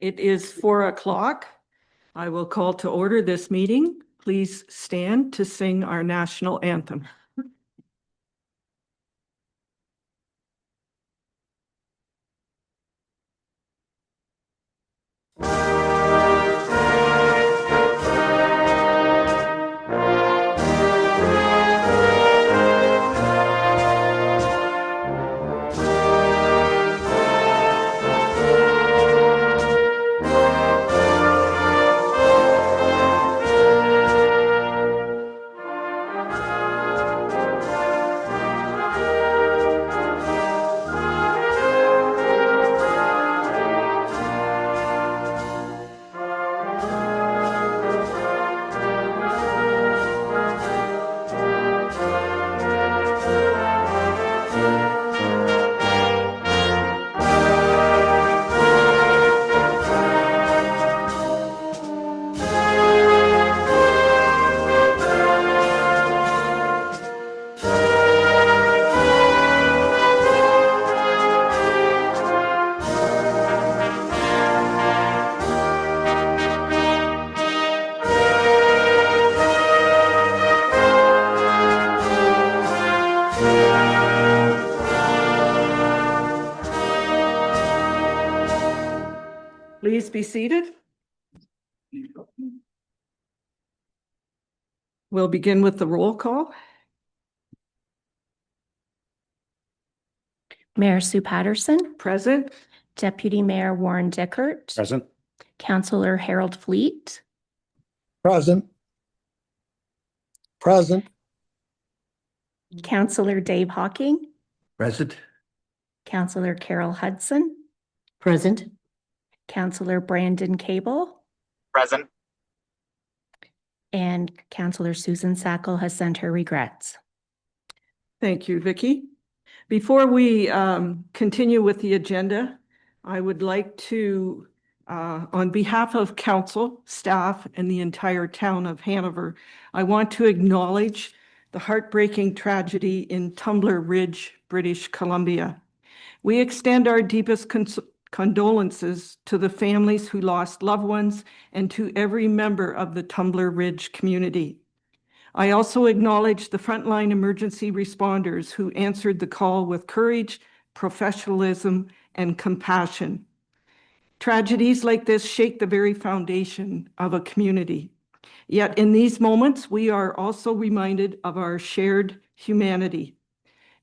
It is 4 o'clock. I will call to order this meeting. Please stand to sing our national anthem. Please be seated. We'll begin with the roll call. Mayor Sue Patterson, Present. Deputy Mayor Warren Dickert, Present. Councillor Harold Fleet, Present. Present. Councillor Dave Hawking, Present. Councillor Carol Hudson, Present. Councillor Brandon Cable, Present. and Councillor Susan Sackle has sent her regrets. Thank you, Vicki. Before we continue with the agenda, I would like to, on behalf of council, staff, and the entire town of Hanover, I want to acknowledge the heartbreaking tragedy in Tumbler Ridge, British Columbia. We extend our deepest condolences to the families who lost loved ones and to every member of the Tumbler Ridge community. I also acknowledge the frontline emergency responders who answered the call with courage, professionalism, and compassion. Tragedies like this shake the very foundation of a community. Yet in these moments, we are also reminded of our shared humanity.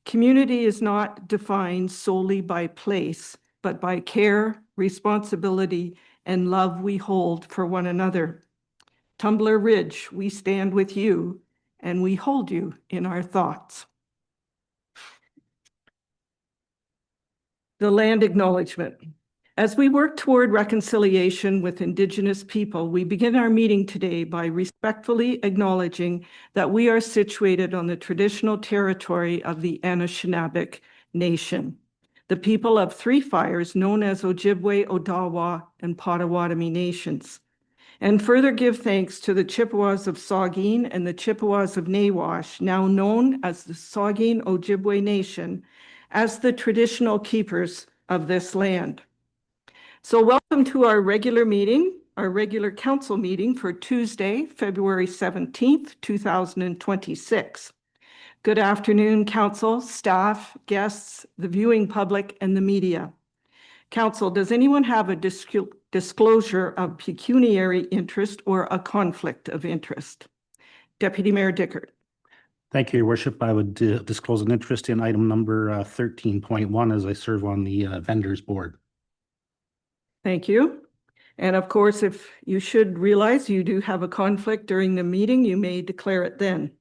Community is not defined solely by place, but by care, responsibility, and love we hold for one another. Tumbler Ridge, we stand with you, and we hold you in our thoughts. The land acknowledgement. As we work toward reconciliation with Indigenous people, we begin our meeting today by respectfully acknowledging that we are situated on the traditional territory of the Anishinaabe Nation, the people of Three Fires known as Ojibwe, Odawa, and Potawatomi nations. And further give thanks to the Chippewas of Saugeen and the Chippewas of Nawash, now known as the Saugeen Ojibwe Nation, as the traditional keepers of this land. So welcome to our regular meeting, our regular council meeting for Tuesday, February 17th, 2026. Good afternoon, council, staff, guests, the viewing public, and the media. Council, does anyone have a disclosure of pecuniary interest or a conflict of interest? Deputy Mayor Dickert. Thank you, Your Worship. I would disclose an interest in item number 13.1 as I serve on the vendors board. Thank you. And of course, if you should realize you do have a conflict during the meeting, you may declare it then.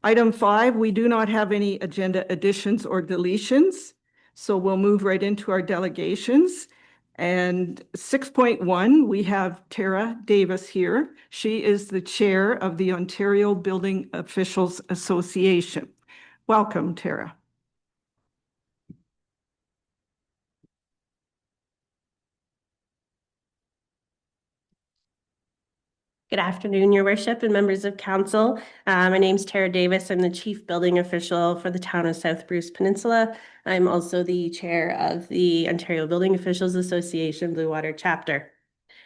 Item 5, we do not have any agenda additions or deletions, so we'll move right into our delegations. And 6.1, we have Tara Davis here. She is the chair of the Ontario Building Officials Association. Welcome, Tara. Good afternoon, Your Worship and members of council. My name's Tara Davis. I'm the Chief Building Official for the town of South Bruce Peninsula. I'm also the Chair of the Ontario Building Officials Association Blue Water Chapter.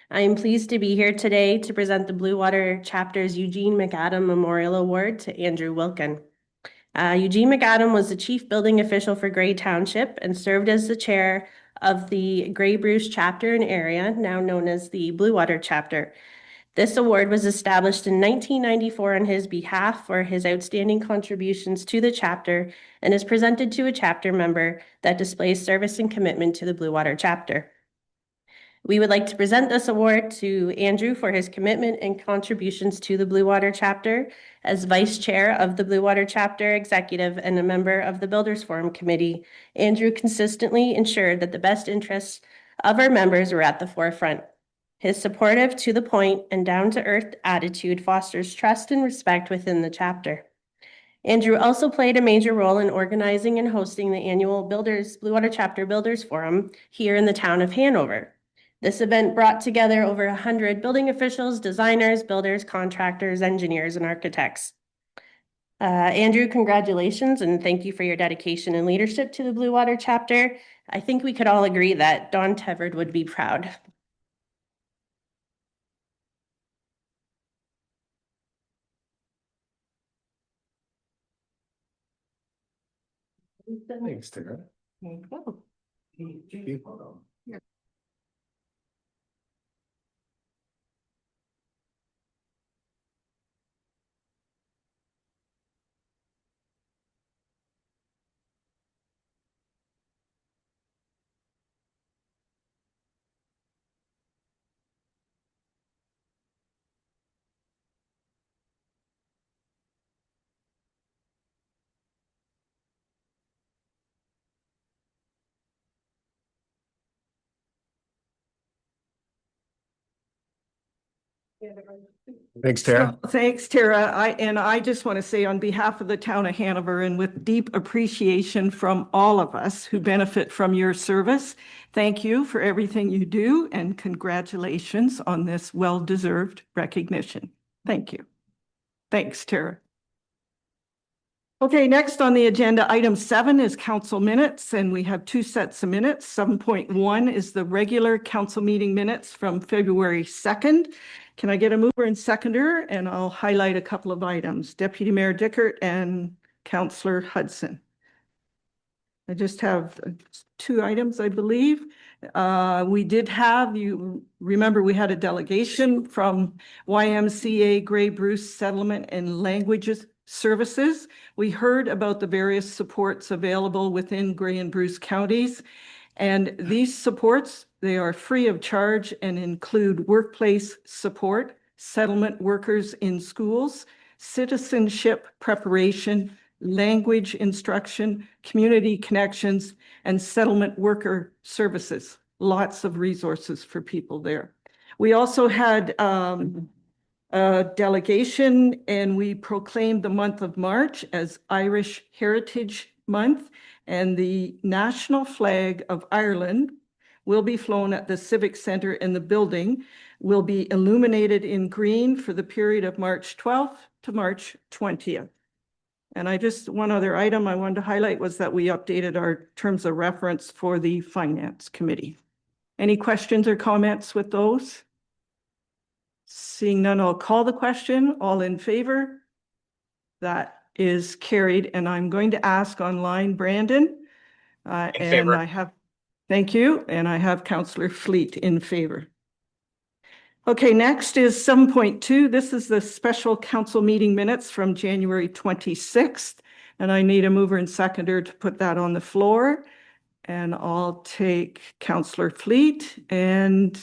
I am pleased to be here today to present the Blue Water Chapter's Eugene McAdam Memorial Award to Andrew Wilkin. Eugene McAdam was the Chief Building Official for Grey Township and served as the Chair of the Grey Bruce Chapter and area, now known as the Blue Water Chapter. This award was established in 1994 on his behalf for his outstanding contributions to the chapter and is presented to a chapter member that displays service and commitment to the Blue Water Chapter. We would like to present this award to Andrew for his commitment and contributions to the Blue Water Chapter. As Vice Chair of the Blue Water Chapter Executive and a member of the Builders Forum Committee, Andrew consistently ensured that the best interests of our members were at the forefront. His supportive, to the point, and down-to-earth attitude fosters trust and respect within the chapter. Andrew also played a major role in organizing and hosting the annual Blue Water Chapter Builders Forum here in the town of Hanover. This event brought together over 100 building officials, designers, builders, contractors, engineers, and architects. Andrew, congratulations, and thank you for your dedication and leadership to the Blue Water Chapter. I think we could all agree that Don Tevard would be proud. Thanks, Tara. There you go. Thanks, Tara. So, thanks, Tara. I just want to say on behalf of the town of Hanover and with deep appreciation from all of us who benefit from your service, thank you for everything you do and congratulations on this well-deserved recognition. Thank you. Thanks, Tara. Okay, next on the agenda, item 7 is council minutes, and we have 2 sets of minutes. 7.1 is the regular council meeting minutes from February 2nd. Can I get a mover and seconder? And I'll highlight a couple of items. Deputy Mayor Dickert and Councillor Hudson. I just have 2 items, I believe. We did have, you remember we had a delegation from YMCA Grey Bruce Settlement and Languages Services. We heard about the various supports available within Grey and Bruce counties. And these supports, they are free of charge and include workplace support, settlement workers in schools, citizenship preparation, language instruction, community connections, and settlement worker services. Lots of resources for people there. We also had a delegation, and we proclaimed the month of March as Irish Heritage Month, and the national flag of Ireland will be flown at the Civic Center, and the building will be illuminated in green for the period of March 12th to March 20th. And one other item I wanted to highlight was that we updated our terms of reference for the Finance Committee. Any questions or comments with those? Seeing none, I'll call the question. All in favor? That is carried. And I'm going to ask online, Brandon. In favor. Thank you. And I have Councillor Fleet in favor. Okay, next is 7.2. This is the special council meeting minutes from January 26th. And I need a mover and seconder to put that on the floor. And I'll take Councillor Fleet and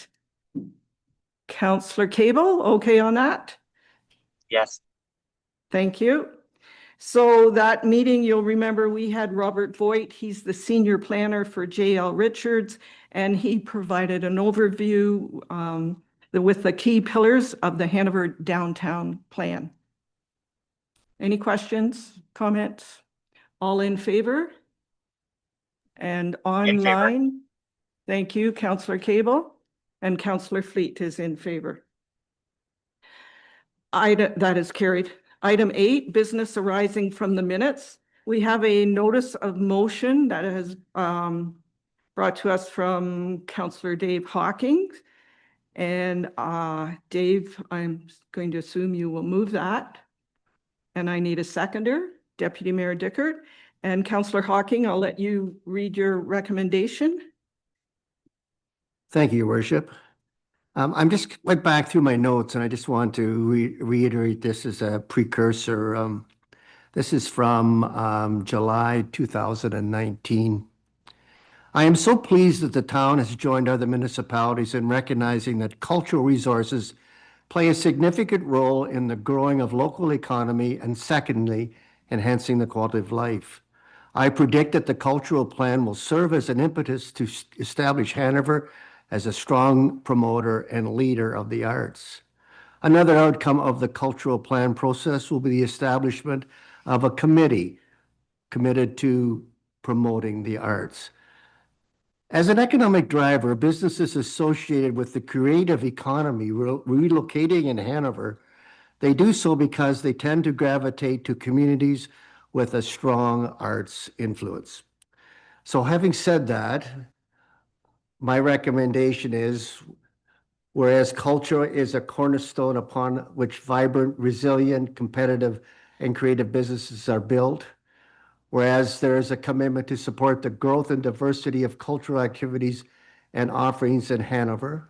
Councillor Cable. Okay on that? Yes. Thank you. So that meeting, you'll remember we had Robert Voigt. He's the senior planner for JL Richards, and he provided an overview with the key pillars of the Hanover Downtown Plan. Any questions, comments? All in favor? And online? Thank you, Councillor Cable, and Councillor Fleet is in favor. That is carried. Item 8, business arising from the minutes. We have a notice of motion that is brought to us from Councillor Dave Hawking. And Dave, I'm going to assume you will move that. And I need a seconder, Deputy Mayor Dickert. And Councillor Hawking, I'll let you read your recommendation. Thank you, Your Worship. I'm just went back through my notes and I just want to reiterate this as a precursor. This is from July 2019. I am so pleased that the town has joined other municipalities in recognizing that cultural resources play a significant role in the growing of local economy and secondly, enhancing the quality of life. I predict that the cultural plan will serve as an impetus to establish Hanover as a strong promoter and leader of the arts. Another outcome of the cultural plan process will be the establishment of a committee committed to promoting the arts. As an economic driver, businesses associated with the creative economy relocating in Hanover, they do so because they tend to gravitate to communities with a strong arts influence. So having said that, my recommendation is, whereas culture is a cornerstone upon which vibrant, resilient, competitive, and creative businesses are built, whereas there is a commitment to support the growth and diversity of cultural activities and offerings in Hanover,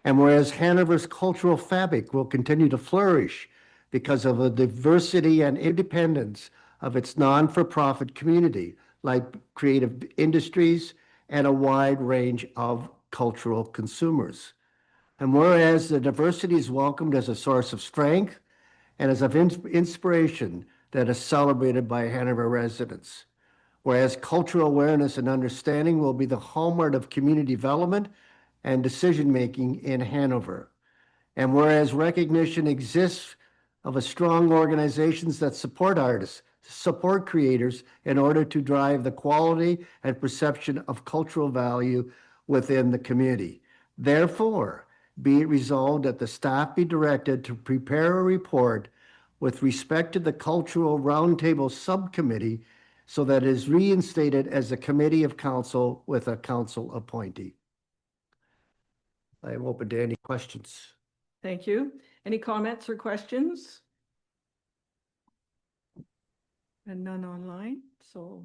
and whereas Hanover's cultural fabric will continue to flourish because of the diversity and independence of its non-for-profit community, like creative industries and a wide range of cultural consumers. And whereas the diversity is welcomed as a source of strength and as of inspiration that is celebrated by Hanover residents, whereas cultural awareness and understanding will be the hallmark of community development and decision-making in Hanover, and whereas recognition exists of a strong organizations that support artists, support creators in order to drive the quality and perception of cultural value within the community. Therefore, be it resolved that the staff be directed to prepare a report with respect to the Cultural Roundtable Subcommittee so that it is reinstated as a committee of council with a council appointee. I am open to any questions. Thank you. Any comments or questions? And none online, so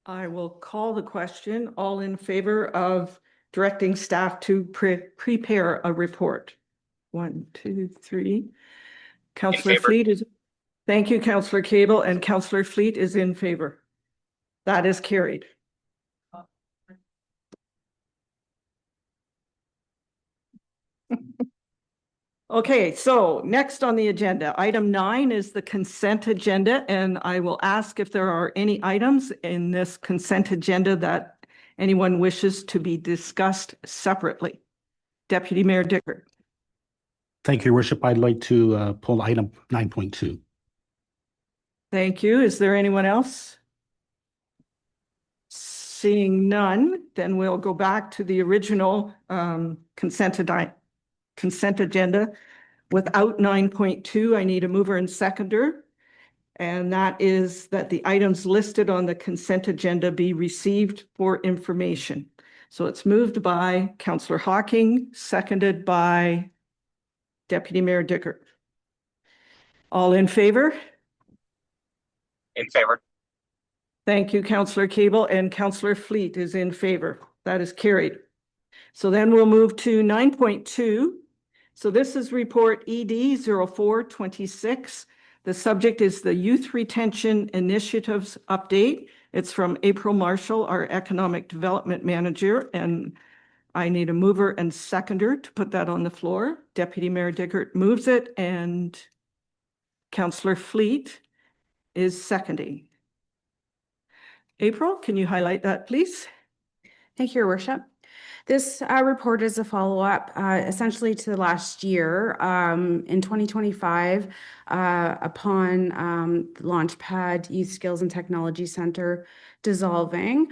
I will call the question. All in favor of directing staff to prepare a report? 1, 2, 3. Councillor favor. Fleet is, thank you, Councillor Cable, and Councillor Fleet is in favor. That is carried. Okay, so next on the agenda, item 9 is the consent agenda, and I will ask if there are any items in this consent agenda that anyone wishes to be discussed separately. Deputy Mayor Dickert. Thank you, Your Worship. I'd like to pull item 9.2. Thank you. Is there anyone else? Seeing none, then we'll go back to the original consent agenda. Without 9.2, I need a mover and seconder. And that is that the items listed on the consent agenda be received for information. So it's moved by Councillor Hawking, seconded by Deputy Mayor Dickert. All in favor? In favor. Thank you, Councillor Cable, and Councillor Fleet is in favor. That is carried. So then we'll move to 9.2. So this is report ED 0426. The subject is the Youth Retention Initiatives Update. It's from April Marshall, our Economic Development Manager, and I need a mover and seconder to put that on the floor. Deputy Mayor Dickert moves it, and Councillor Fleet is seconding. April, can you highlight that, please? Thank you, Your Worship. This report is a follow-up essentially to last year in 2025 upon the Launchpad Youth Skills and Technology Center dissolving.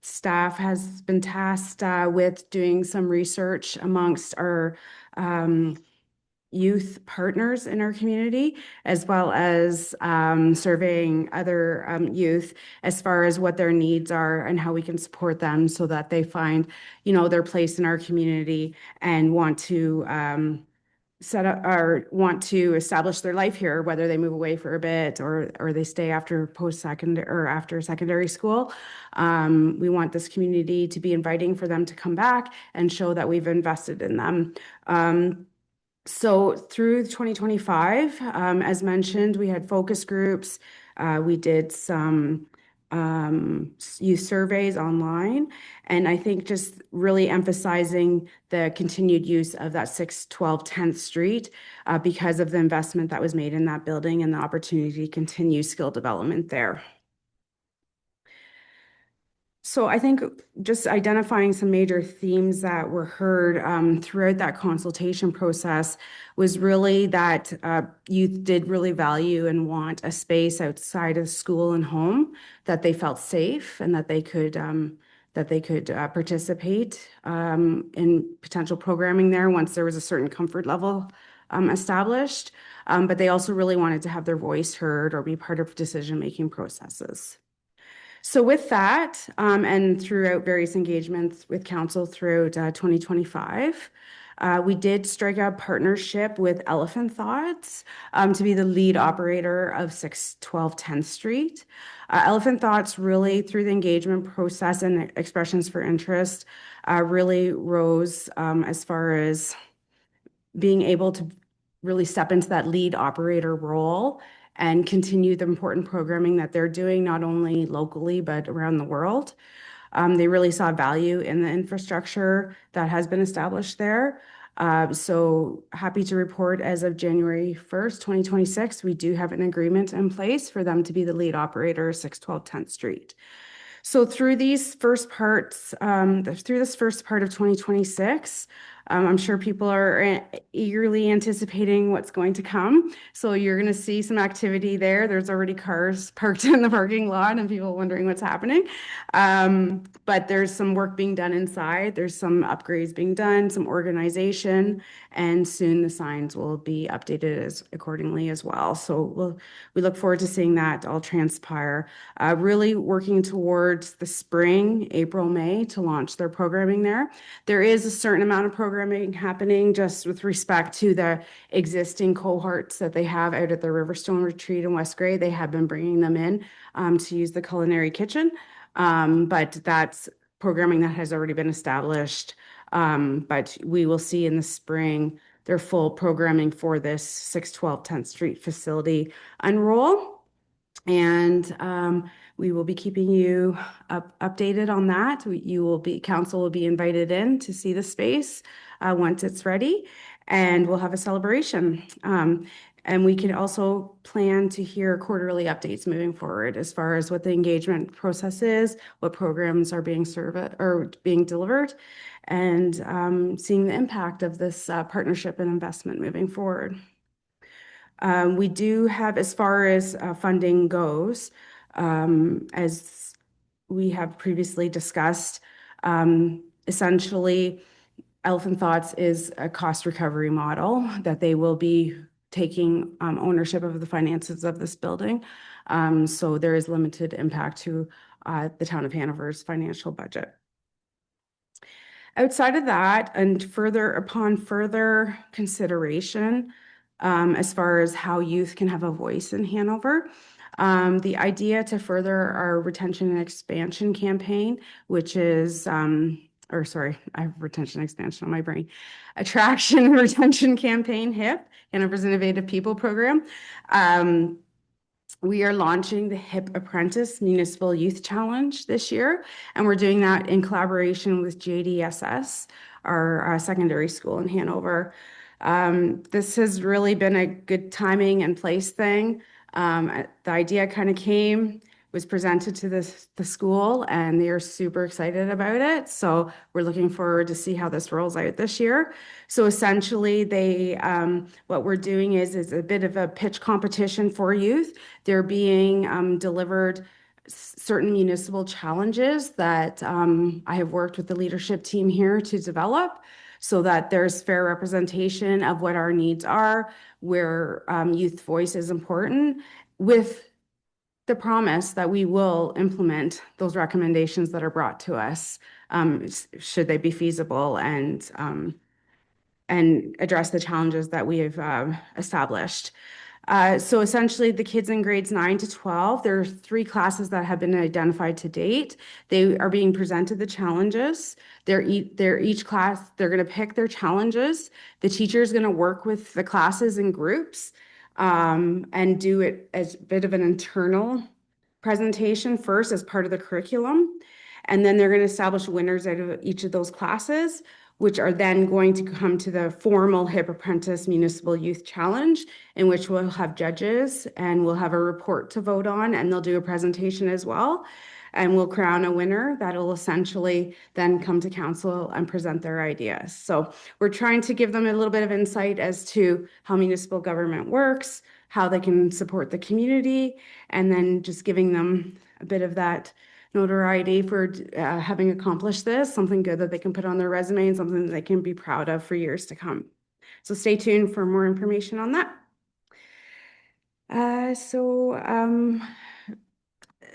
Staff has been tasked with doing some research amongst our youth partners in our community, as well as surveying other youth as far as what their needs are and how we can support them so that they find, their place in our community and want to set up or want to establish their life here, whether they move away for a bit or they stay after post-secondary or after secondary school. We want this community to be inviting for them to come back and show that we've invested in them. So through 2025, as mentioned, we had focus groups. We did some youth surveys online, and I think just really emphasizing the continued use of that 6, 12, 10th Street because of the investment that was made in that building and the opportunity to continue skill development there. So I think just identifying some major themes that were heard throughout that consultation process was really that youth did really value and want a space outside of school and home that they felt safe and that they could participate in potential programming there once there was a certain comfort level established. But they also really wanted to have their voice heard or be part of decision-making processes. So with that, and throughout various engagements with council throughout 2025, we did strike a partnership with Elephant Thoughts to be the lead operator of 6, 12, 10th Street. Elephant Thoughts really, through the engagement process and expressions for interest, really rose as far as being able to really step into that lead operator role and continue the important programming that they're doing, not only locally, but around the world. They really saw value in the infrastructure that has been established there. So happy to report as of January 1st, 2026, we do have an agreement in place for them to be the lead operator, 6, 12, 10th Street. So through these first parts, through this first part of 2026, I'm sure people are eagerly anticipating what's going to come. So you're going to see some activity there. There's already cars parked in the parking lot and people wondering what's happening. But there's some work being done inside. There's some upgrades being done, some organization, and soon the signs will be updated accordingly as well. So we look forward to seeing that all transpire. Really working towards the spring, April, May, to launch their programming there. There is a certain amount of programming happening just with respect to the existing cohorts that they have out at the Riverstone Retreat in West Grey. They have been bringing them in to use the culinary kitchen, but that's programming that has already been established. But we will see in the spring their full programming for this 6, 12, 10th Street facility unroll. And we will be keeping you updated on that. Council will be invited in to see the space once it's ready, and we'll have a celebration. And we can also plan to hear quarterly updates moving forward as far as what the engagement process is, what programs are being served or being delivered, and seeing the impact of this partnership and investment moving forward. We do have, as far as funding goes, as we have previously discussed, essentially Elephant Thoughts is a cost recovery model that they will be taking ownership of the finances of this building. So there is limited impact to the town of Hanover's financial budget. Outside of that, and upon further consideration, as far as how youth can have a voice in Hanover, the idea to further our retention and expansion campaign, which is, I have retention expansion on my brain, attraction and retention campaign, HIP, Hanover's Innovative People Program. We are launching the HIP Apprentice Municipal Youth Challenge this year, and we're doing that in collaboration with JDSS, our secondary school in Hanover. This has really been a good timing and place thing. The idea kind of was presented to the school, and they are super excited about it. So we're looking forward to see how this rolls out this year. So essentially, what we're doing is a bit of a pitch competition for youth. They're being delivered certain municipal challenges that I have worked with the leadership team here to develop. so that there's fair representation of what our needs are, where youth voice is important, with the promise that we will implement those recommendations that are brought to us, should they be feasible, and address the challenges that we have established. So essentially, the kids in grades 9 to 12, there are 3 classes that have been identified to date. They are being presented the challenges. They're each class, they're going to pick their challenges. The teacher is going to work with the classes in groups, and do it as a bit of an internal presentation first as part of the curriculum. And then they're going to establish winners out of each of those classes, which are then going to come to the formal HIP Apprentice Municipal Youth Challenge, in which we'll have judges and we'll have a report to vote on, and they'll do a presentation as well. And we'll crown a winner that'll essentially then come to council and present their ideas. So we're trying to give them a little bit of insight as to how municipal government works, how they can support the community, and then just giving them a bit of that notoriety for having accomplished this, something good that they can put on their resume and something that they can be proud of for years to come. So stay tuned for more information on that.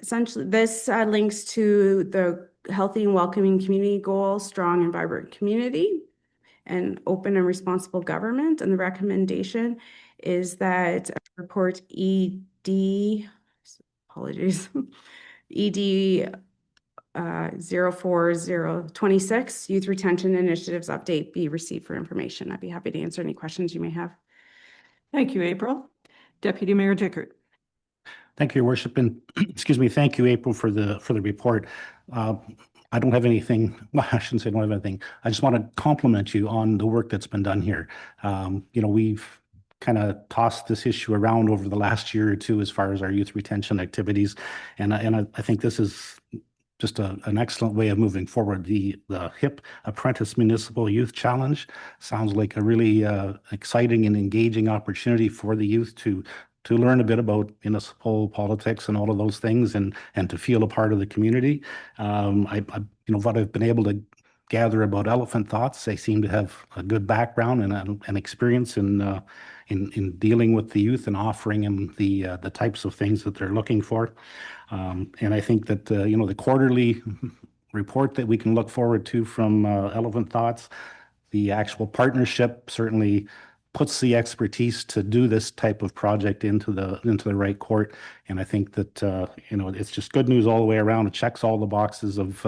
Essentially, this links to the healthy and welcoming community goal, strong and vibrant community, and open and responsible government. And the recommendation is that report ED, apologies, ED 04026, Youth Retention Initiatives Update, be received for information. I'd be happy to answer any questions you may have. Thank you, April. Deputy Mayor Dickert. Thank you, Your Worship, and excuse me, thank you, April, for the report. I don't have anything, well, I shouldn't say I don't have anything. I just want to compliment you on the work that's been done here. We've kind of tossed this issue around over the last year or two as far as our youth retention activities, and I think this is just an excellent way of moving forward. The HIP Apprentice Municipal Youth Challenge sounds like a really exciting and engaging opportunity for the youth to learn a bit about municipal politics and all of those things, and to feel a part of the community. What I've been able to gather about Elephant Thoughts, they seem to have a good background and an experience in dealing with the youth and offering them the types of things that they're looking for. And I think that the quarterly report that we can look forward to from Elephant Thoughts, the actual partnership certainly puts the expertise to do this type of project into the right court. And I think that it's just good news all the way around. It checks all the boxes of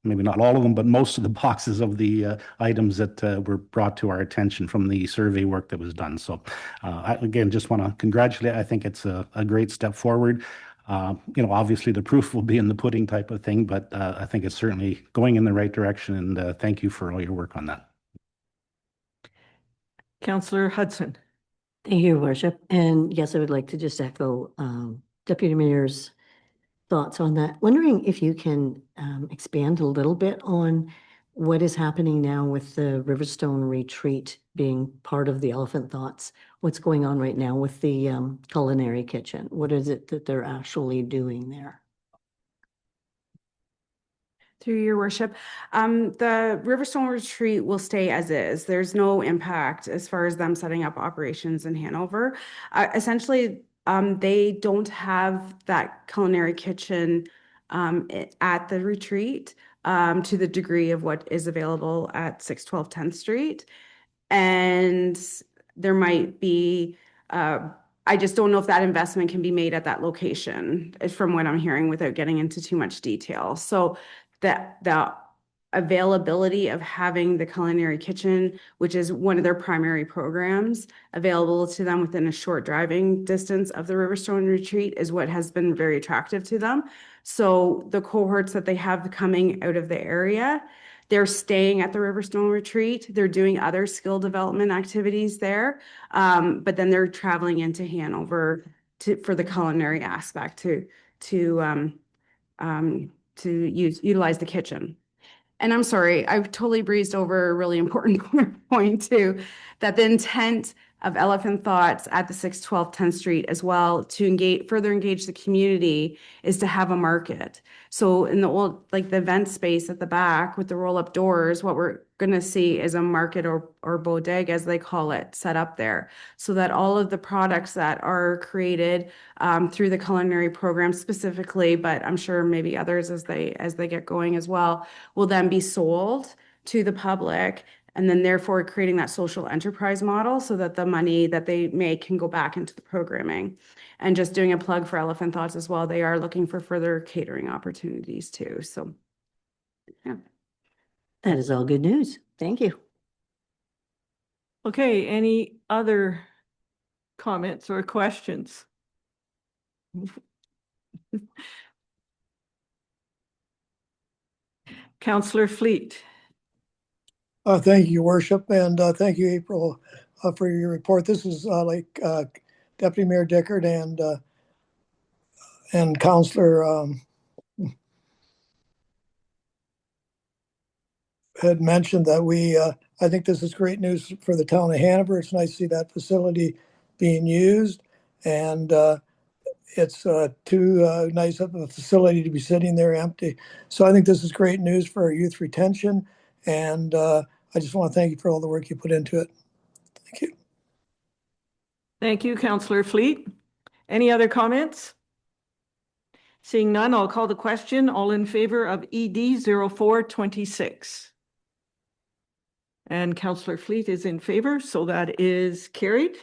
maybe not all of them, but most of the boxes of the items that were brought to our attention from the survey work that was done. So I, again, just want to congratulate. I think it's a great step forward. Obviously the proof will be in the pudding type of thing, but I think it's certainly going in the right direction. And thank you for all your work on that. Councillor Hudson. Thank you, Your Worship. And yes, I would like to just echo Deputy Mayor's thoughts on that. Wondering if you can expand a little bit on what is happening now with the Riverstone Retreat being part of the Elephant Thoughts. What's going on right now with the culinary kitchen? What is it that they're actually doing there? Through your worship, the Riverstone Retreat will stay as is. There's no impact as far as them setting up operations in Hanover. Essentially, they don't have that culinary kitchen at the retreat to the degree of what is available at 612 10th Street. And there might be, I just don't know if that investment can be made at that location, from what I'm hearing, without getting into too much detail. So that the availability of having the culinary kitchen, which is one of their primary programs, available to them within a short driving distance of the Riverstone Retreat, is what has been very attractive to them. So the cohorts that they have coming out of the area, they're staying at the Riverstone Retreat. They're doing other skill development activities there, but then they're traveling into Hanover for the culinary aspect to utilize the kitchen. And I'm sorry, I've totally breezed over a really important point too, that the intent of Elephant Thoughts at the 612 10th Street as well to further engage the community is to have a market. So in the old, like the event space at the back with the roll-up doors, what we're going to see is a market or bodega, as they call it, set up there, so that all of the products that are created through the culinary program specifically, but I'm sure maybe others as they get going as well, will then be sold to the public, and then therefore creating that social enterprise model so that the money that they make can go back into the programming. And just doing a plug for Elephant Thoughts as well, they are looking for further catering opportunities too. So, yeah. That is all good news. Thank you. Okay, any other comments or questions? Councillor Fleet. Thank you, Your Worship, and thank you, April, for your report. This is like Deputy Mayor Dickert and Councillor had mentioned that I think this is great news for the town of Hanover. It's nice to see that facility being used, and it's too nice of a facility to be sitting there empty. So I think this is great news for our youth retention, and I just want to thank you for all the work you put into it. Thank you. Thank you, Councillor Fleet. Any other comments? Seeing none, I'll call the question. All in favor of ED 0426? And Councillor Fleet is in favor, so that is carried.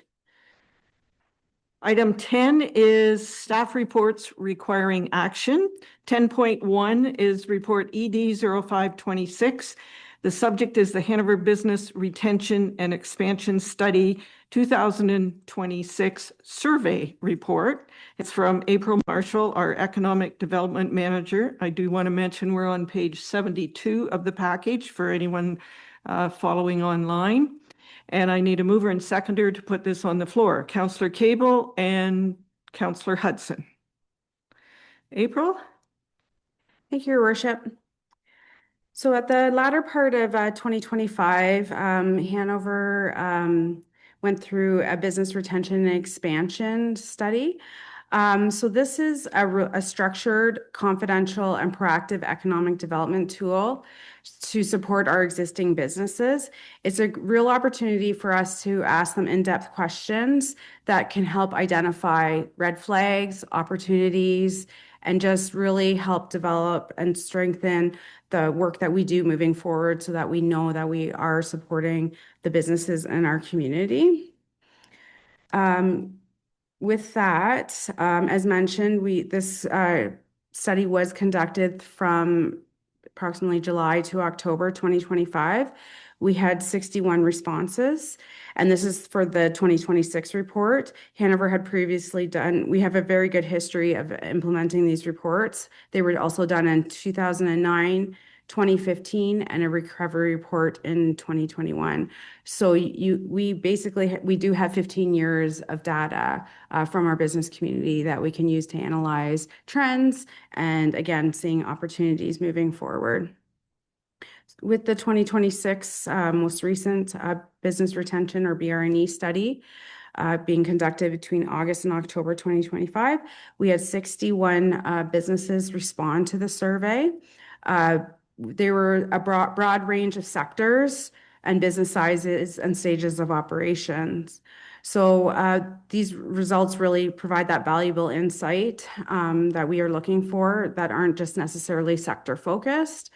Item 10 is staff reports requiring action. 10.1 is report ED 0526. The subject is the Hanover Business Retention and Expansion Study 2026 Survey Report. It's from April Marshall, our Economic Development Manager. I do want to mention we're on page 72 of the package for anyone following online. And I need a mover and seconder to put this on the floor. Councillor Cable and Councillor Hudson. April? Thank you, Your Worship. So at the latter part of 2025, Hanover went through a business retention and expansion study. So this is a structured, confidential, and proactive economic development tool to support our existing businesses. It's a real opportunity for us to ask them in-depth questions that can help identify red flags, opportunities, and just really help develop and strengthen the work that we do moving forward so that we know that we are supporting the businesses in our community. With that, as mentioned, this study was conducted from approximately July to October 2025. We had 61 responses, and this is for the 2026 report. Hanover had previously we have a very good history of implementing these reports. They were also done in 2009, 2015, and a recovery report in 2021. So we do have 15 years of data from our business community that we can use to analyze trends and, again, seeing opportunities moving forward. With the 2026 most recent business retention or BRNE study being conducted between August and October 2025, we had 61 businesses respond to the survey. There were a broad range of sectors and business sizes and stages of operations. So these results really provide that valuable insight that we are looking for that aren't just necessarily sector focused.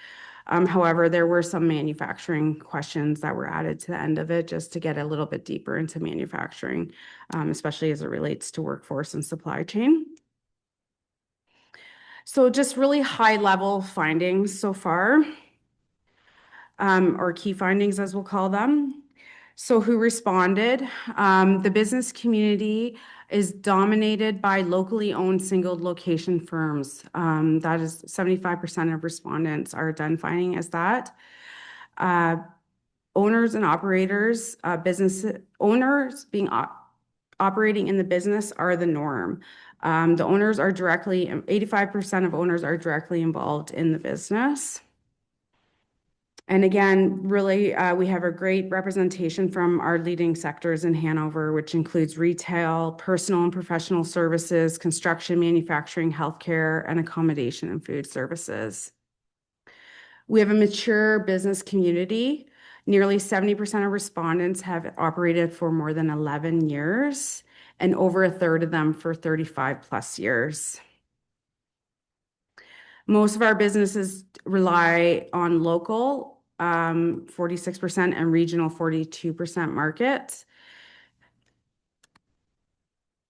However, there were some manufacturing questions that were added to the end of it just to get a little bit deeper into manufacturing, especially as it relates to workforce and supply chain. So just really high level findings so far, or key findings as we'll call them. So who responded? The business community is dominated by locally owned single location firms. That is 75% of respondents are identifying as that. Owners and operators, business owners being operating in the business are the norm. The owners are 85% of owners are directly involved in the business. And again, really, we have a great representation from our leading sectors in Hanover, which includes retail, personal and professional services, construction, manufacturing, healthcare, and accommodation and food services. We have a mature business community. Nearly 70% of respondents have operated for more than 11 years, and over a third of them for 35 plus years. Most of our businesses rely on local, 46%, and regional, 42% markets.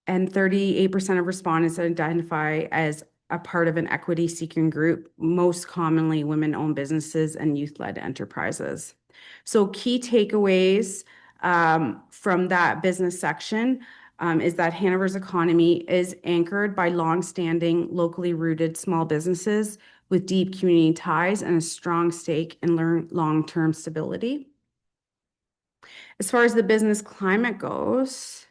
And 38% of respondents identify as a part of an equity-seeking group, most commonly women-owned businesses and youth-led enterprises. So key takeaways from that business section is that Hanover's economy is anchored by long-standing, locally rooted small businesses with deep community ties and a strong stake in long-term stability. As far as the business climate goes,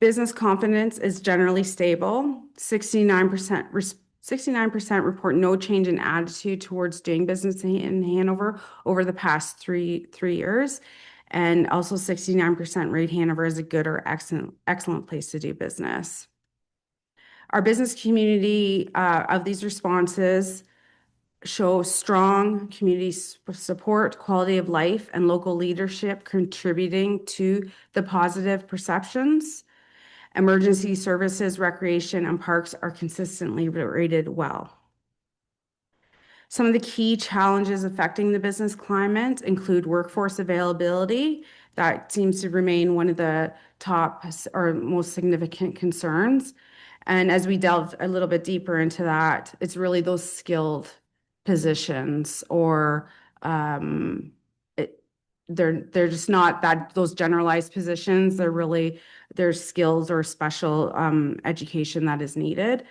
business confidence is generally stable. 69% report no change in attitude towards doing business in Hanover over the past three years. And also 69% rate Hanover as a good or excellent place to do business. Our business community of these responses show strong community support, quality of life, and local leadership contributing to the positive perceptions. Emergency services, recreation, and parks are consistently rated well. Some of the key challenges affecting the business climate include workforce availability. That seems to remain one of the top or most significant concerns. And as we delve a little bit deeper into that, it's really those skilled positions, or they're just not those generalized positions. There's skills or special education that is needed.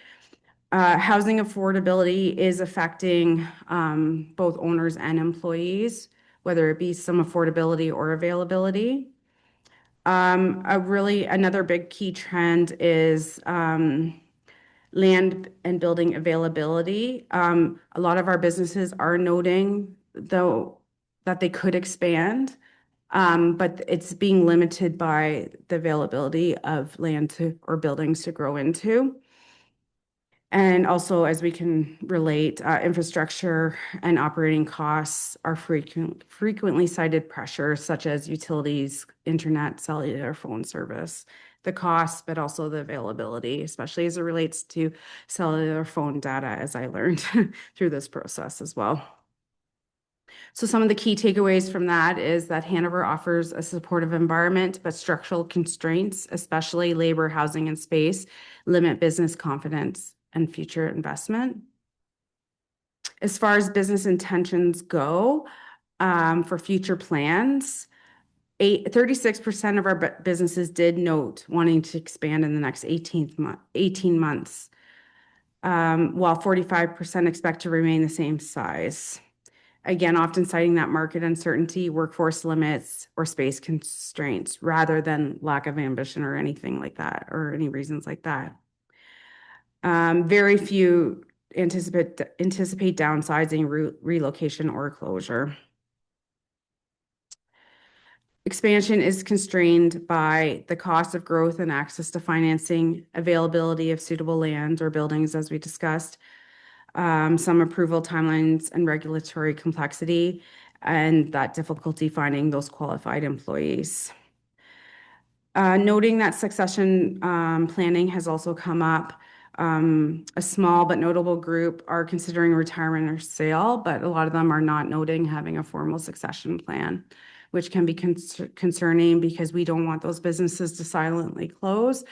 Housing affordability is affecting both owners and employees, whether it be some affordability or availability. Another big key trend is land and building availability. A lot of our businesses are noting, though, that they could expand, but it's being limited by the availability of land or buildings to grow into. And also, as we can relate, infrastructure and operating costs are frequently cited pressures, such as utilities, internet, cellular phone service, the cost, but also the availability, especially as it relates to cellular phone data, as I learned through this process as well. So some of the key takeaways from that is that Hanover offers a supportive environment, but structural constraints, especially labor, housing, and space, limit business confidence and future investment. As far as business intentions go, for future plans, 36% of our businesses did note wanting to expand in the next 18 months, while 45% expect to remain the same size. Again, often citing that market uncertainty, workforce limits, or space constraints, rather than lack of ambition or anything like that, or any reasons like that. Very few anticipate downsizing, relocation, or closure. Expansion is constrained by the cost of growth and access to financing, availability of suitable land or buildings, as we discussed, some approval timelines and regulatory complexity, and that difficulty finding those qualified employees. Noting that succession planning has also come up. A small but notable group are considering retirement or sale, but a lot of them are not noting having a formal succession plan, which can be concerning because we don't want those businesses to silently close.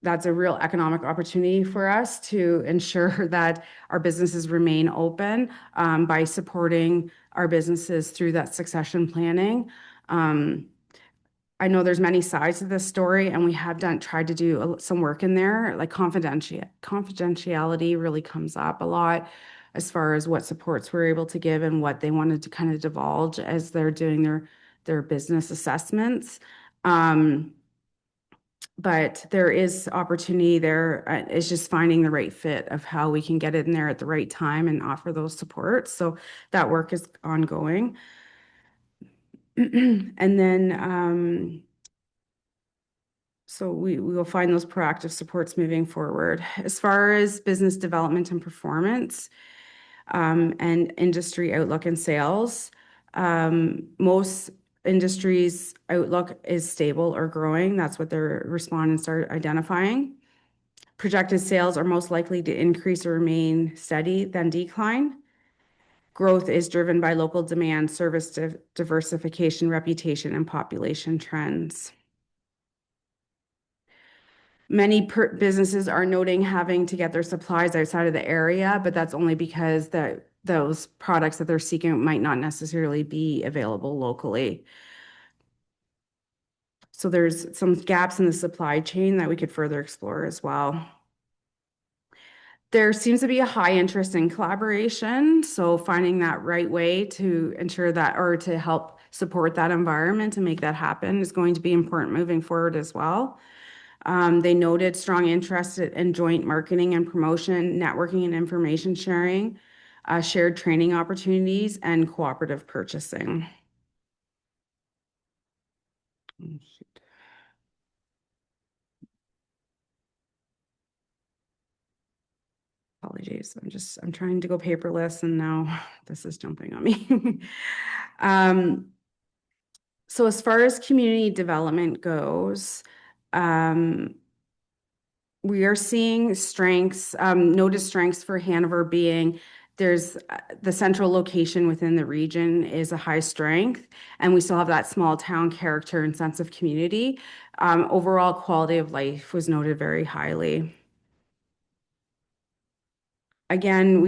That's a real economic opportunity for us to ensure that our businesses remain open by supporting our businesses through that succession planning. I know there's many sides to this story, and we have tried to do some work in there. Like confidentiality really comes up a lot as far as what supports we're able to give and what they wanted to kind of divulge as they're doing their business assessments. but there is opportunity there. It's just finding the right fit of how we can get in there at the right time and offer those supports. So that work is ongoing. And then, so we will find those proactive supports moving forward. As far as business development and performance, and industry outlook and sales, most industries' outlook is stable or growing. That's what their respondents are identifying. Projected sales are most likely to increase or remain steady than decline. Growth is driven by local demand, service diversification, reputation, and population trends. Many businesses are noting having to get their supplies outside of the area, but that's only because those products that they're seeking might not necessarily be available locally. So there's some gaps in the supply chain that we could further explore as well. There seems to be a high interest in collaboration, so finding that right way to ensure that, or to help support that environment and make that happen, is going to be important moving forward as well. They noted strong interest in joint marketing and promotion, networking and information sharing, shared training opportunities, and cooperative purchasing. Oh, shoot. Apologies, I'm trying to go paperless and now this is jumping on me. So as far as community development goes, we are seeing strengths, noted strengths for Hanover being there's the central location within the region is a high strength, and we still have that small town character and sense of community. Overall quality of life was noted very highly. Again,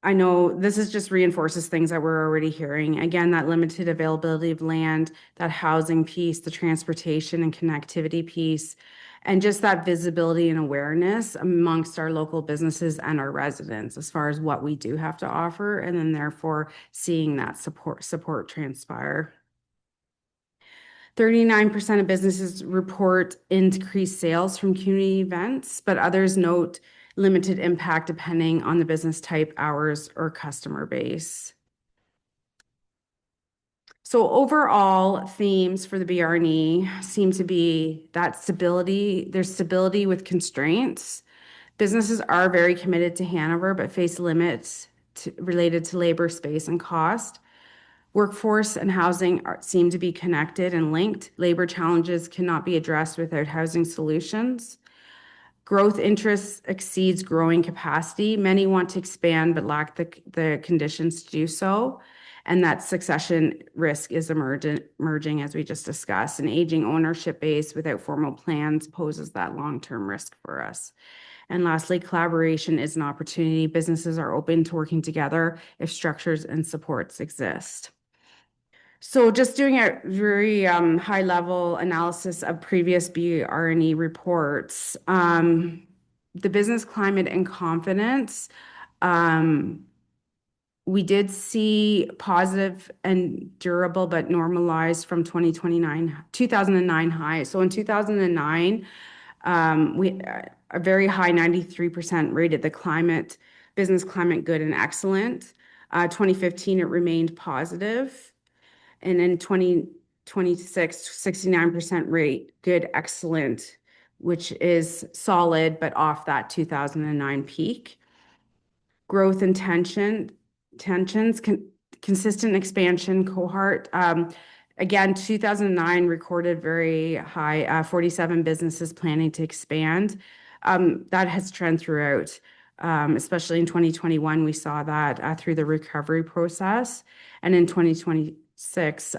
I know this is just reinforces things that we're already hearing. Again, that limited availability of land, that housing piece, the transportation and connectivity piece, and just that visibility and awareness amongst our local businesses and our residents as far as what we do have to offer, and then therefore seeing that support transpire. 39% of businesses report increased sales from community events, but others note limited impact depending on the business type, hours, or customer base. So overall themes for the BRNE seem to be that stability, there's stability with constraints. Businesses are very committed to Hanover, but face limits related to labor, space, and cost. Workforce and housing seem to be connected and linked. Labor challenges cannot be addressed without housing solutions. Growth interest exceeds growing capacity. Many want to expand but lack the conditions to do so. And that succession risk is emerging, as we just discussed. An aging ownership base without formal plans poses that long-term risk for us. And lastly, collaboration is an opportunity. Businesses are open to working together if structures and supports exist. So just doing a very high-level analysis of previous BRNE reports, the business climate and confidence, we did see positive and durable but normalized from 2009 high. So in 2009, we a very high 93% rated the business climate good and excellent. 2015, it remained positive. And in 2026, 69% rate, good, excellent, which is solid, but off that 2009 peak. Growth and tensions, consistent expansion cohort. Again, 2009 recorded very high, 47 businesses planning to expand. That has trend throughout, especially in 2021, we saw that through the recovery process. And in 2026,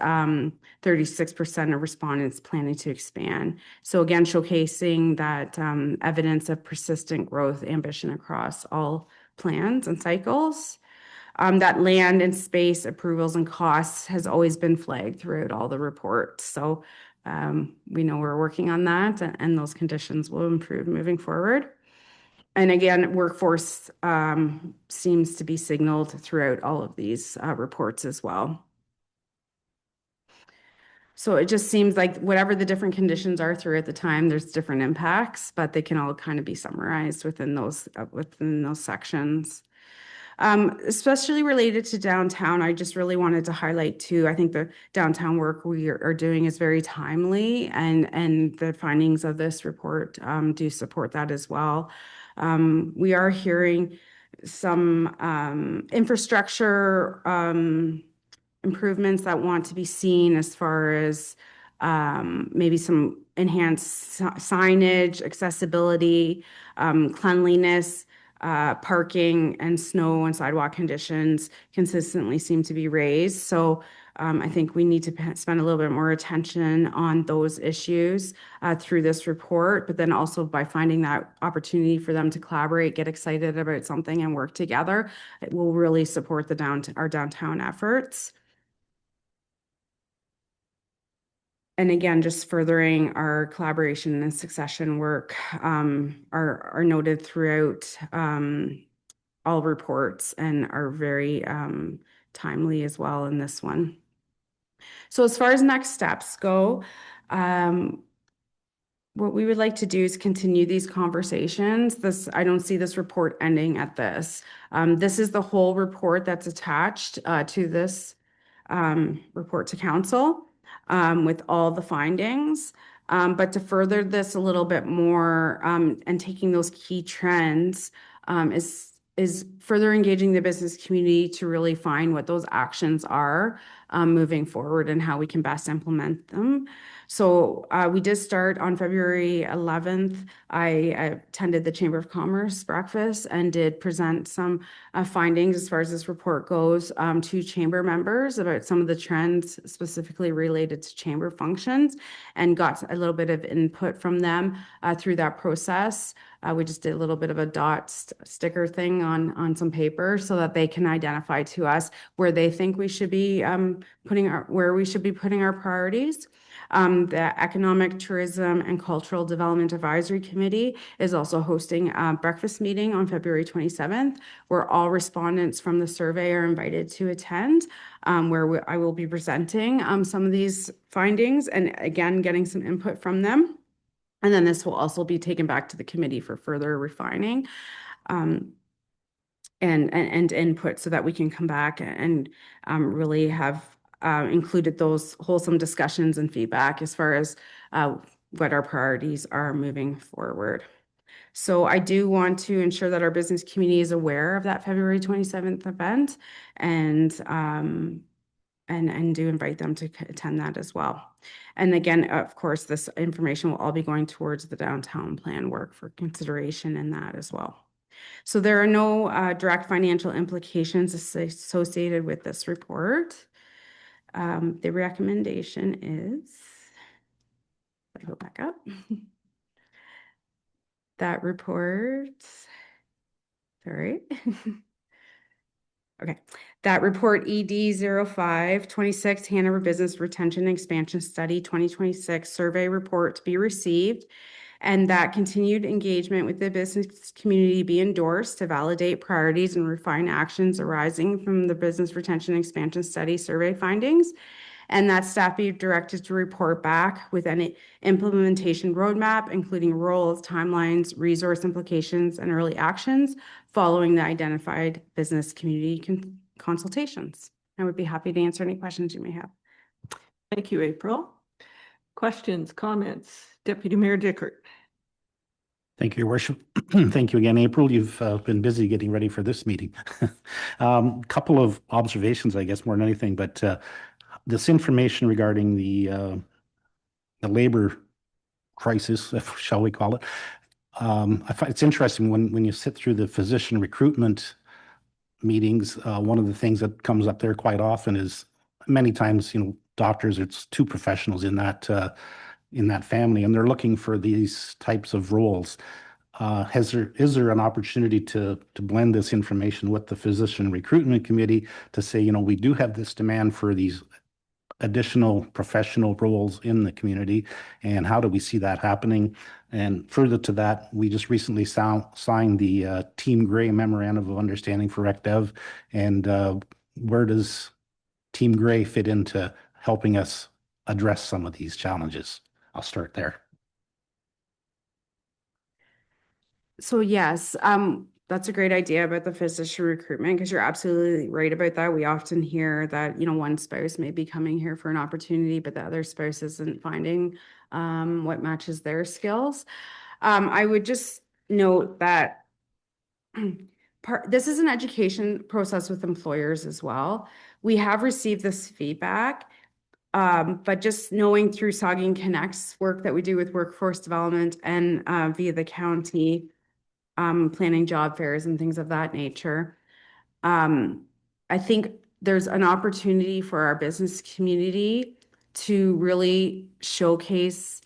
36% of respondents planning to expand. So again, showcasing that evidence of persistent growth ambition across all plans and cycles. That land and space approvals and costs has always been flagged throughout all the reports. So we know we're working on that, and those conditions will improve moving forward. And again, workforce seems to be signaled throughout all of these reports as well. So it just seems like whatever the different conditions are through at the time, there's different impacts, but they can all kind of be summarized within those sections. Especially related to downtown, I just really wanted to highlight too, I think the downtown work we are doing is very timely, and the findings of this report do support that as well. We are hearing some infrastructure improvements that want to be seen as far as maybe some enhanced signage, accessibility, cleanliness, parking, and snow and sidewalk conditions consistently seem to be raised. So I think we need to spend a little bit more attention on those issues through this report, but then also by finding that opportunity for them to collaborate, get excited about something and work together, it will really support our downtown efforts. And again, just furthering our collaboration and succession work are noted throughout all reports and are very timely as well in this one. So as far as next steps go, what we would like to do is continue these conversations. I don't see this report ending at this. This is the whole report that's attached to this report to council. With all the findings. But to further this a little bit more and taking those key trends is further engaging the business community to really find what those actions are moving forward and how we can best implement them. So we did start on February 11th. I attended the Chamber of Commerce breakfast and did present some findings as far as this report goes to chamber members about some of the trends specifically related to chamber functions, and got a little bit of input from them through that process. We just did a little bit of a dot sticker thing on some paper so that they can identify to us where they think we should be putting our priorities. The Economic, Tourism, and Cultural Development Advisory Committee is also hosting a breakfast meeting on February 27th, where all respondents from the survey are invited to attend, where I will be presenting some of these findings and again, getting some input from them. And then this will also be taken back to the committee for further refining and input so that we can come back and really have included those wholesome discussions and feedback as far as what our priorities are moving forward. So I do want to ensure that our business community is aware of that February 27th event and do invite them to attend that as well. And again, of course, this information will all be going towards the downtown plan work for consideration in that as well. So there are no direct financial implications associated with this report. The recommendation is, let me go back up. That report, sorry. Okay, that report ED 05-26 Hanover Business Retention and Expansion Study 2026 survey report to be received, and that continued engagement with the business community be endorsed to validate priorities and refine actions arising from the Business Retention and Expansion Study survey findings, and that staff be directed to report back with an implementation roadmap, including roles, timelines, resource implications, and early actions following the identified business community consultations. I would be happy to answer any questions you may have. Thank you, April. Questions, comments? Deputy Mayor Dickert. Thank you, Your Worship. Thank you again, April. You've been busy getting ready for this meeting. Couple of observations, I guess, more than anything, but this information regarding the labor crisis, shall we call it, I find it's interesting when you sit through the physician recruitment meetings. One of the things that comes up there quite often is many times, doctors, it's two professionals in that family, and they're looking for these types of roles. Is there an opportunity to blend this information with the physician recruitment committee to say, we do have this demand for these additional professional roles in the community, and how do we see that happening? And further to that, we just recently signed the Team Gray Memorandum of Understanding for RecDev, and where does Team Gray fit into helping us address some of these challenges? I'll start there. So yes, that's a great idea about the physician recruitment, because you're absolutely right about that. We often hear that, one spouse may be coming here for an opportunity, but the other spouse isn't finding what matches their skills. I would just note that this is an education process with employers as well. We have received this feedback, but just knowing through Saugeen Connects work that we do with workforce development and via the county, planning job fairs and things of that nature. I think there's an opportunity for our business community to really showcase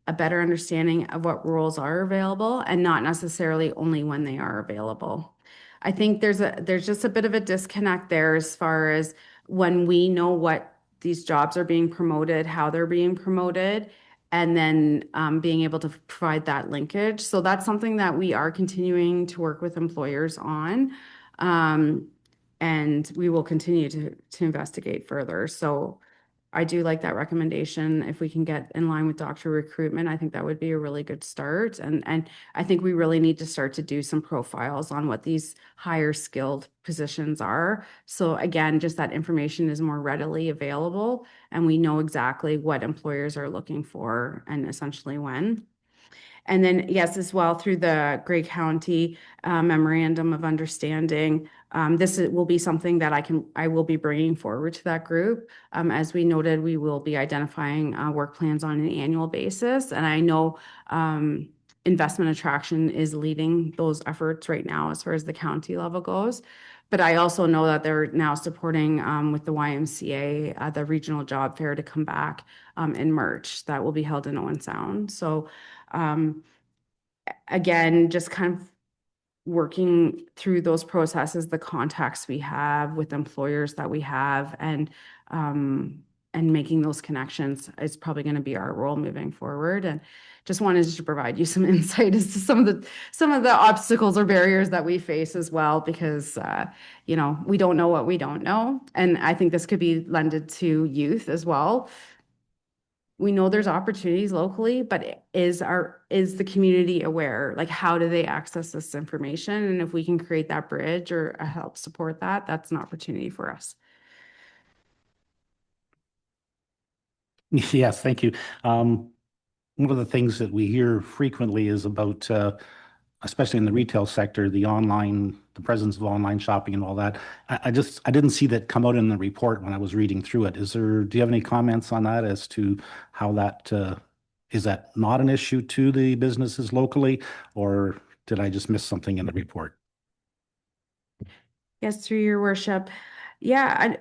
a better understanding of what roles are available and not necessarily only when they are available. I think there's just a bit of a disconnect there as far as when we know what these jobs are being promoted, how they're being promoted, and then being able to provide that linkage. So that's something that we are continuing to work with employers on. And we will continue to investigate further. So I do like that recommendation. If we can get in line with doctor recruitment, I think that would be a really good start. And I think we really need to start to do some profiles on what these higher skilled positions are. So again, just that information is more readily available and we know exactly what employers are looking for and essentially when. And then, yes, as well, through the Grey County Memorandum of Understanding, this will be something that I will be bringing forward to that group. As we noted, we will be identifying work plans on an annual basis. And I know Investment Attraction is leading those efforts right now as far as the county level goes. But I also know that they're now supporting with the YMCA, the regional job fair to come back in March that will be held in Owen Sound. So again, just kind of working through those processes, the contacts we have with employers that we have, and making those connections is probably going to be our role moving forward. And just wanted to provide you some insight as to some of the obstacles or barriers that we face as well, because we don't know what we don't know, and I think this could be lended to youth as well. We know there's opportunities locally, but is the community aware? Like, how do they access this information? And if we can create that bridge or help support that, that's an opportunity for us. Yes, thank you. One of the things that we hear frequently is about, especially in the retail sector, the presence of online shopping and all that. I didn't see that come out in the report when I was reading through it. Do you have any comments on that as to how that, is that not an issue to the businesses locally, or did I just miss something in the report? Yes, through your worship. Yeah,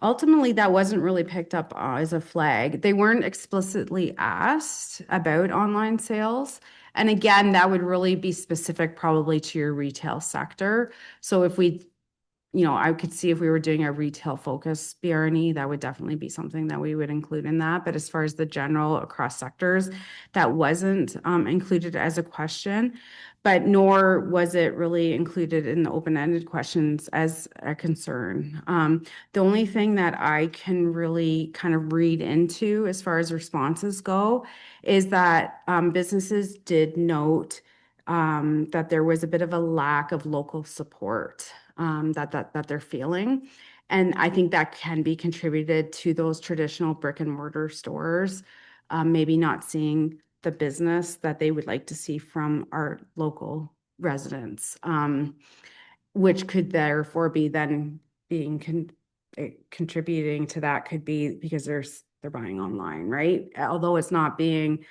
ultimately that wasn't really picked up as a flag. They weren't explicitly asked about online sales. And again, that would really be specific probably to your retail sector. So if I could see if we were doing a retail focus BRNE, that would definitely be something that we would include in that. But as far as the general across sectors, that wasn't included as a question, but nor was it really included in the open-ended questions as a concern. The only thing that I can really kind of read into as far as responses go is that businesses did note that there was a bit of a lack of local support that they're feeling. And I think that can be contributed to those traditional brick and mortar stores, maybe not seeing the business that they would like to see from our local residents, which could therefore be then being contributing to that could be because they're buying online, right? Although it's not being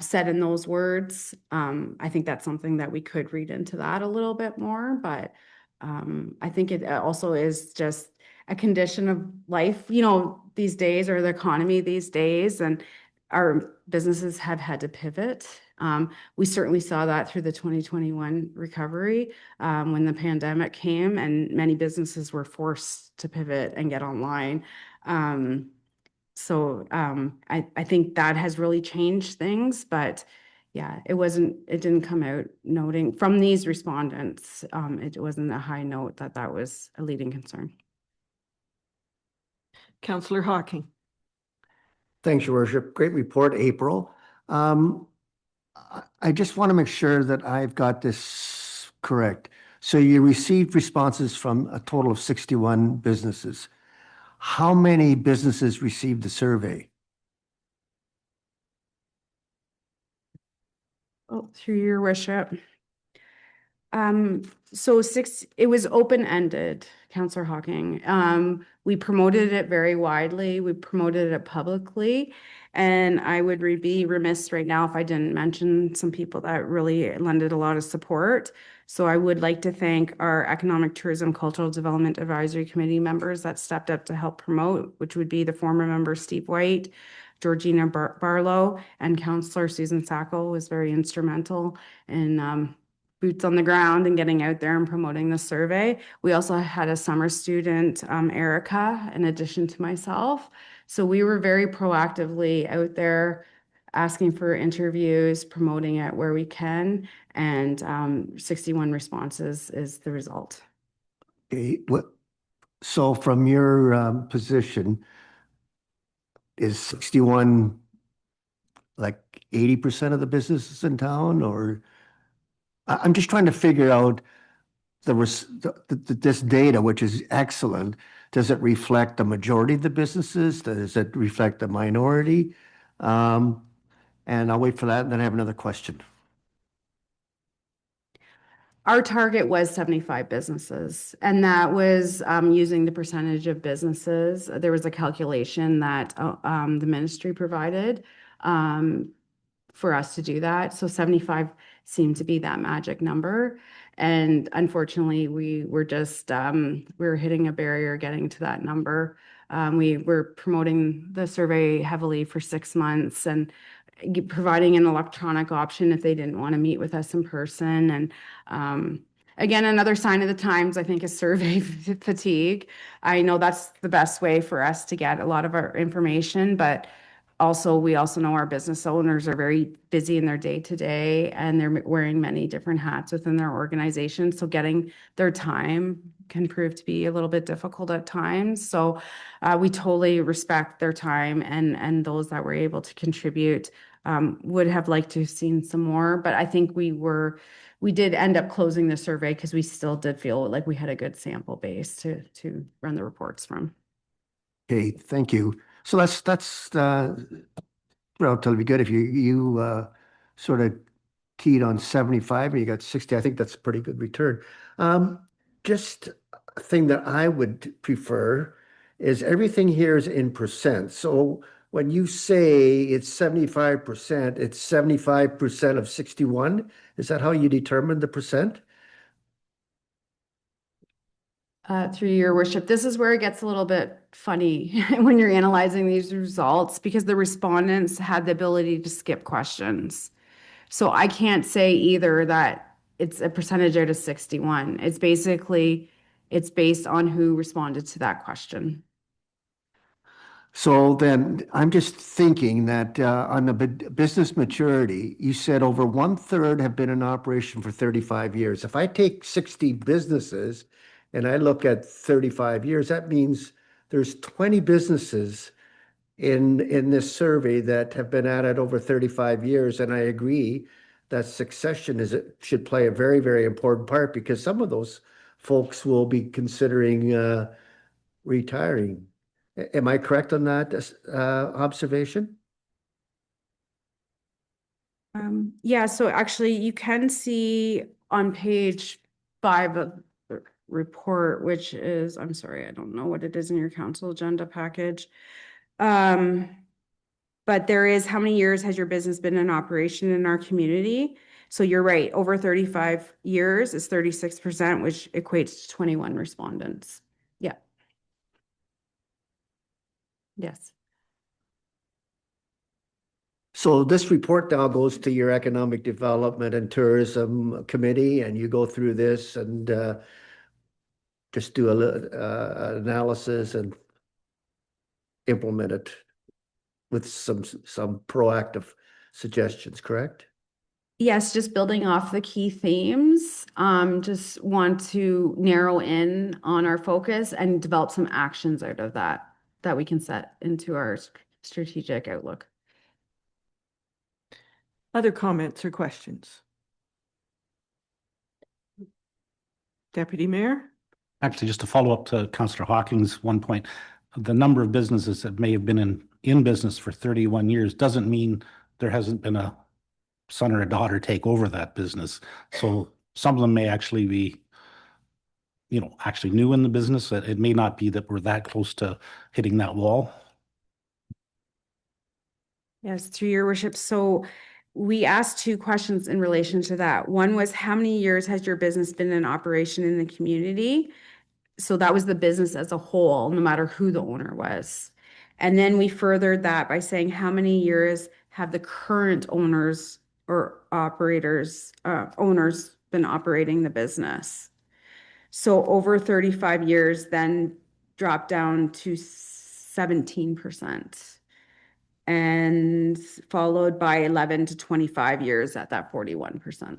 said in those words, I think that's something that we could read into that a little bit more, but I think it also is just a condition of life, these days, or the economy these days, and our businesses have had to pivot. We certainly saw that through the 2021 recovery when the pandemic came and many businesses were forced to pivot and get online. So I think that has really changed things, but yeah, it didn't come out noting from these respondents. It wasn't a high note that was a leading concern. Councillor Hawking. Thanks, Your Worship. Great report, April. I just want to make sure that I've got this correct. So you received responses from a total of 61 businesses. How many businesses received the survey? Oh, through your worship. It was open-ended, Councillor Hawking. We promoted it very widely. We promoted it publicly. And I would be remiss right now if I didn't mention some people that really lended a lot of support. So I would like to thank our Economic Tourism Cultural Development Advisory Committee members that stepped up to help promote, which would be the former member Steve White, Georgina Barlow, and Councillor Susan Sacco was very instrumental in boots on the ground and getting out there and promoting the survey. We also had a summer student, Erica, in addition to myself. So we were very proactively out there asking for interviews, promoting it where we can, and 61 responses is the result. Okay, so from your position, is 61 like 80% of the businesses in town, or I'm just trying to figure out this data, which is excellent. Does it reflect the majority of the businesses? Does it reflect the minority? And I'll wait for that, and then I have another question. Our target was 75 businesses, and that was using the percentage of businesses. There was a calculation that the ministry provided for us to do that. So 75 seemed to be that magic number. And unfortunately, we were just, we were hitting a barrier getting to that number. We were promoting the survey heavily for 6 months and providing an electronic option if they didn't want to meet with us in person. And again, another sign of the times, I think, is survey fatigue. I know that's the best way for us to get a lot of our information, but we also know our business owners are very busy in their day-to-day, and they're wearing many different hats within their organization. So getting their time can prove to be a little bit difficult at times. So we totally respect their time, and those that were able to contribute would have liked to have seen some more. But I think we did end up closing the survey because we still did feel like we had a good sample base to run the reports from. Okay, thank you. So that's relatively good. If you sort of keyed on 75 and you got 60, I think that's a pretty good return. Just a thing that I would prefer is everything here is in percent. So when you say it's 75%, it's 75% of 61. Is that how you determine the percent? Through your worship, this is where it gets a little bit funny when you're analyzing these results, because the respondents had the ability to skip questions. So I can't say either that it's a percentage out of 61. It's based on who responded to that question. So then I'm just thinking that on the business maturity, you said over 1/3 have been in operation for 35 years. If I take 60 businesses and I look at 35 years, that means there's 20 businesses in this survey that have been at it over 35 years. And I agree that succession should play a very, very important part, because some of those folks will be considering retiring. Am I correct on that observation? Yeah, so actually you can see on page 5 of the report, which is, I'm sorry, I don't know what it is in your council agenda package. But there is, how many years has your business been in operation in our community? So you're right, over 35 years is 36%, which equates to 21 respondents. Yeah. Yes. So this report now goes to your Economic Development and Tourism Committee, and you go through this and just do a little analysis and implement it with some proactive suggestions, correct? Yes, just building off the key themes. Just want to narrow in on our focus and develop some actions out of that we can set into our strategic outlook. Other comments or questions? Deputy Mayor? Actually, just to follow up to Councillor Hawkins' one point, the number of businesses that may have been in business for 31 years doesn't mean there hasn't been a son or a daughter take over that business. So some of them may actually be, actually new in the business. It may not be that we're that close to hitting that wall. Yes, through your worship. So we asked two questions in relation to that. One was, how many years has your business been in operation in the community? So that was the business as a whole, no matter who the owner was. And then we furthered that by saying, how many years have the current owners or owners been operating the business? So over 35 years then dropped down to 17%. And followed by 11 to 25 years at that 41%.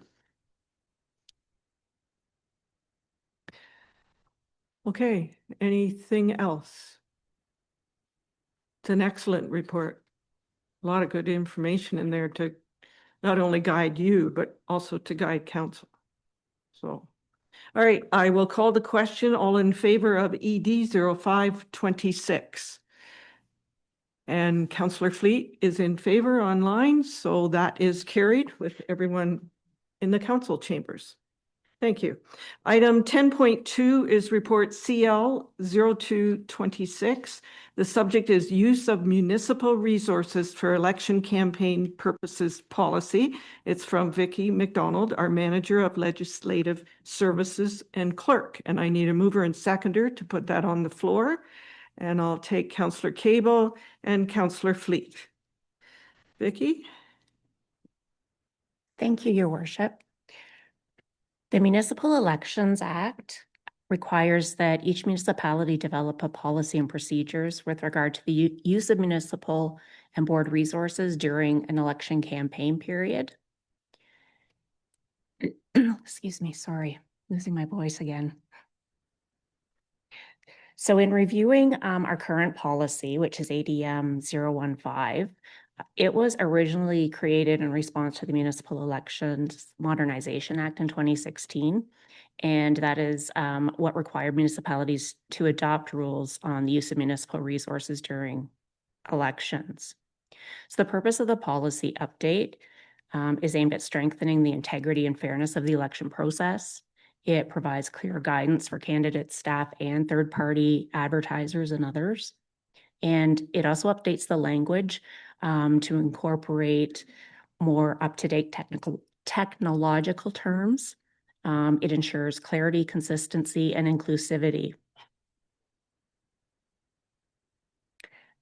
Okay, anything else? It's an excellent report. A lot of good information in there to not only guide you, but also to guide council. So, all right, I will call the question. All in favor of ED 0526. And Councillor Fleet is in favor online, so that is carried with everyone in the council chambers. Thank you. Item 10.2 is report CL 0226. The subject is use of municipal resources for election campaign purposes policy. It's from Vicki McDonald, our manager of legislative services and clerk. And I need a mover and seconder to put that on the floor. And I'll take Councillor Cable and Councillor Fleet. Vicki? Thank you, Your Worship. The Municipal Elections Act requires that each municipality develop a policy and procedures with regard to the use of municipal and board resources during an election campaign period. Excuse me, sorry, losing my voice again. So in reviewing our current policy, which is ADM 015, it was originally created in response to the Municipal Elections Modernization Act in 2016. And that is what required municipalities to adopt rules on the use of municipal resources during elections. So the purpose of the policy update is aimed at strengthening the integrity and fairness of the election process. It provides clear guidance for candidates, staff, and third-party advertisers and others. And it also updates the language to incorporate more up-to-date technological terms. It ensures clarity, consistency, and inclusivity.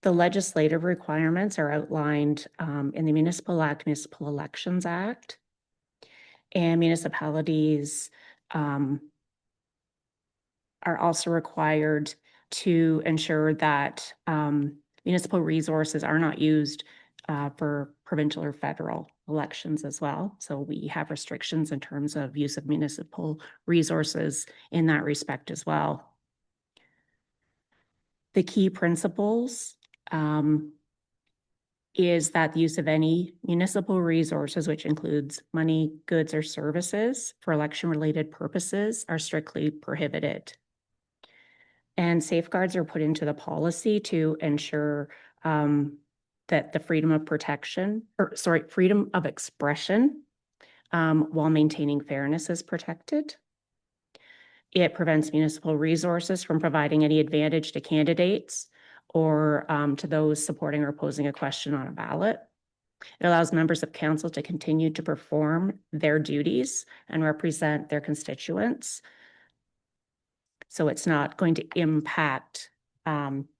The legislative requirements are outlined in the Municipal Act, Municipal Elections Act, and municipalities are also required to ensure that municipal resources are not used for provincial or federal elections as well. So we have restrictions in terms of use of municipal resources in that respect as well. The key principles is that the use of any municipal resources, which includes money, goods, or services for election-related purposes, are strictly prohibited. And safeguards are put into the policy to ensure that the freedom of expression while maintaining fairness is protected. It prevents municipal resources from providing any advantage to candidates or to those supporting or opposing a question on a ballot. It allows members of council to continue to perform their duties and represent their constituents. So it's not going to impact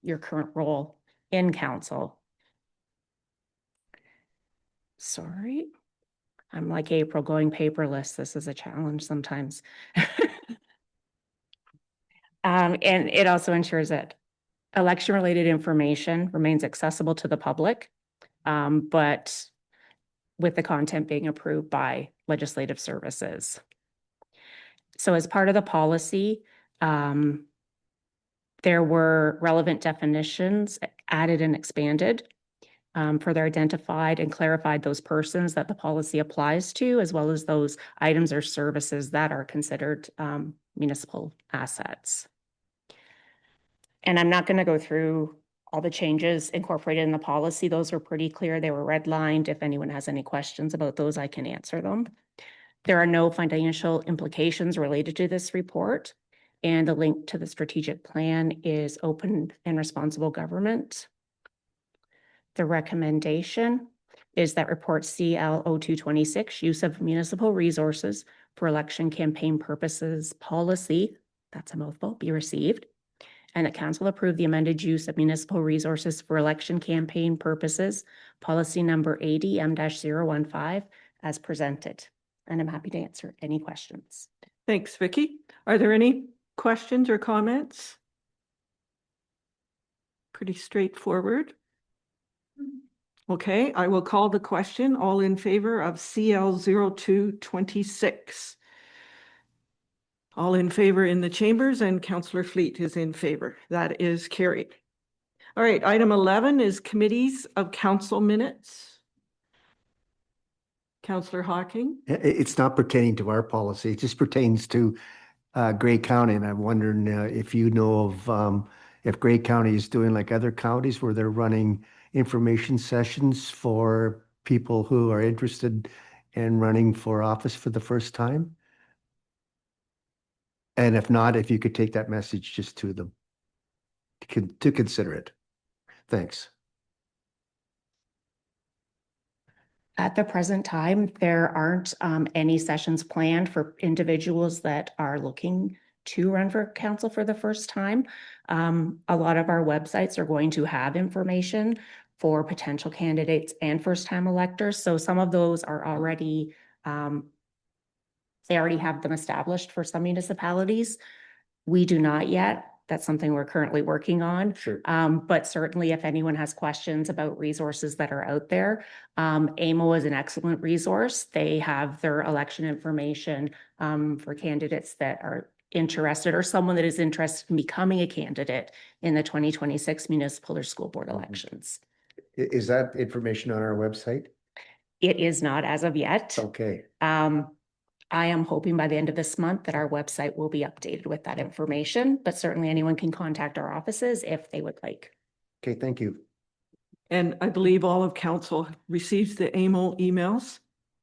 your current role in council. Sorry, I'm like April going paperless. This is a challenge sometimes. And it also ensures that election-related information remains accessible to the public, but with the content being approved by legislative services. So as part of the policy, there were relevant definitions added and expanded. further identified and clarified those persons that the policy applies to, as well as those items or services that are considered municipal assets. And I'm not going to go through all the changes incorporated in the policy. Those were pretty clear. They were redlined. If anyone has any questions about those, I can answer them. There are no financial implications related to this report, and the link to the strategic plan is open and responsible government. The recommendation is that report CL 0226, use of municipal resources for election campaign purposes policy, that's a mouthful, be received, and that council approve the amended use of municipal resources for election campaign purposes, policy number ADM-015 as presented. And I'm happy to answer any questions. Thanks, Vicky. Are there any questions or comments? Pretty straightforward. Okay, I will call the question. All in favor of CL 0226? All in favor in the chambers, and Councillor Fleet is in favor. That is carried. All right, item 11 is committees of council minutes. Councillor Hawking. It's not pertaining to our policy. It just pertains to Grey County. And I'm wondering if you know of if Grey County is doing like other counties where they're running information sessions for people who are interested in running for office for the first time. And if not, if you could take that message just to them to consider it. Thanks. At the present time, there aren't any sessions planned for individuals that are looking to run for council for the first time. A lot of our websites are going to have information for potential candidates and first-time electors. So some of those are already, they already have them established for some municipalities. We do not yet. That's something we're currently working on. Sure. But certainly if anyone has questions about resources that are out there, AMO is an excellent resource. They have their election information for candidates that are interested, or someone that is interested in becoming a candidate in the 2026 municipal or school board elections. Is that information on our website? It is not as of yet. Okay. I am hoping by the end of this month that our website will be updated with that information, but certainly anyone can contact our offices if they would like. Okay, thank you. And I believe all of council receives the AMO emails.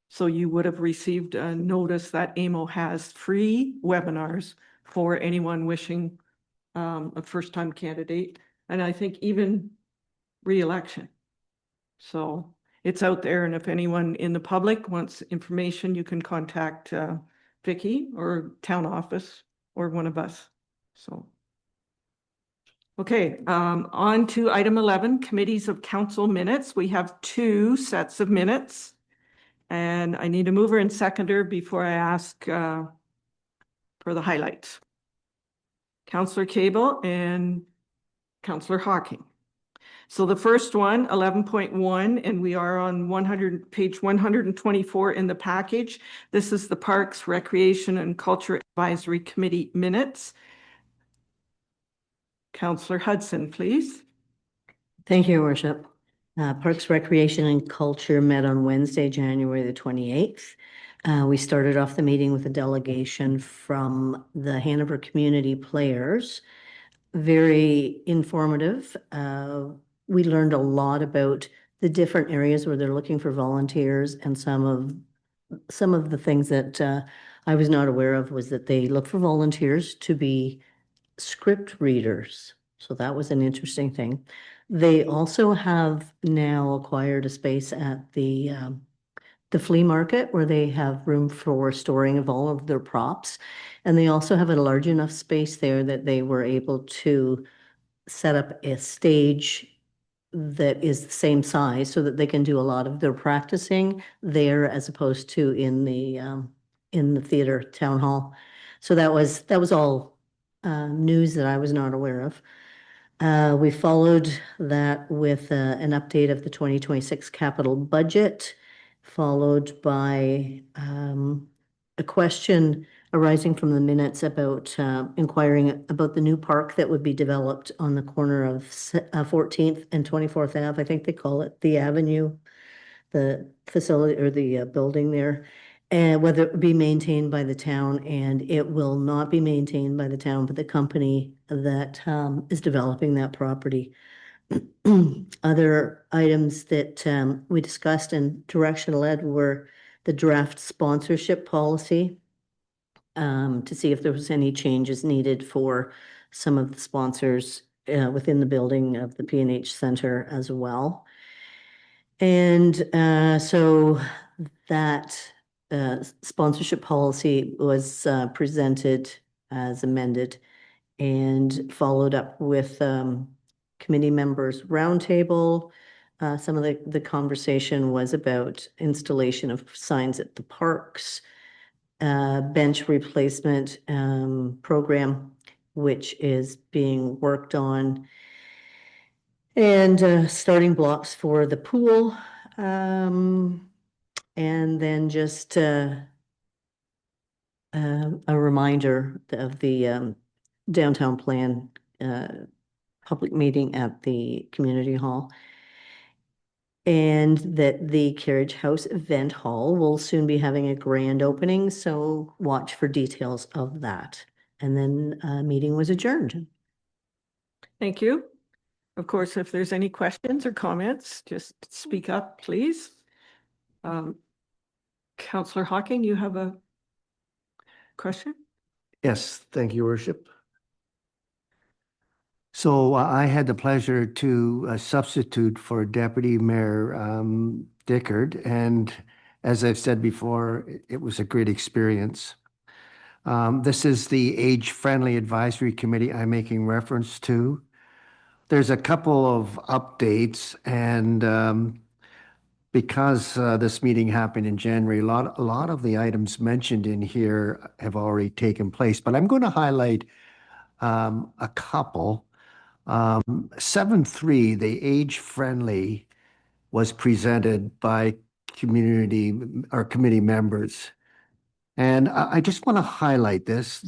So you would have received a notice that AMO has free webinars for anyone wishing a first-time candidate. And I think even re-election. So it's out there, and if anyone in the public wants information, you can contact Vicky or town office or one of us. So, okay, on to item 11, committees of council minutes. We have 2 sets of minutes, and I need a mover and seconder before I ask for the highlights. Councillor Cable and Councillor Hawking. So the first one, 11.1, and we are on page 124 in the package. This is the Parks, Recreation and Culture Advisory Committee minutes. Councillor Hudson, please. Thank you, Your Worship. Parks, Recreation and Culture met on Wednesday, January the 28th. We started off the meeting with a delegation from the Hanover Community Players. Very informative. We learned a lot about the different areas where they're looking for volunteers, and some of the things that I was not aware of was that they look for volunteers to be script readers. So that was an interesting thing. They also have now acquired a space at the flea market where they have room for storing of all of their props. And they also have a large enough space there that they were able to set up a stage that is the same size so that they can do a lot of their practicing there as opposed to in the theater town hall. So that was all news that I was not aware of. We followed that with an update of the 2026 capital budget, followed by a question arising from the minutes about inquiring about the new park that would be developed on the corner of 14th and 24th Ave. I think they call it the Avenue, the facility or the building there, and whether it would be maintained by the town, and it will not be maintained by the town, but the company that is developing that property. Other items that we discussed and direction led were the draft sponsorship policy, to see if there was any changes needed for some of the sponsors within the building of the P&H Center as well. And so that sponsorship policy was presented as amended and followed up with committee members roundtable. Some of the conversation was about installation of signs at the parks, bench replacement program, which is being worked on, and starting blocks for the pool. And then just a reminder of the downtown plan public meeting at the community hall. And that the Carriage House Event Hall will soon be having a grand opening, so watch for details of that. And then meeting was adjourned. Thank you. Of course, if there's any questions or comments, just speak up, please. Councillor Hocking, you have a question? Yes, thank you, Worship. So I had the pleasure to substitute for Deputy Mayor Dickard, and as I've said before, it was a great experience. This is the Age Friendly Advisory Committee I'm making reference to. There's a couple of updates, and because this meeting happened in January, a lot of the items mentioned in here have already taken place, but I'm going to highlight a couple. 7.3, the Age Friendly, was presented by community or committee members. And I just want to highlight this.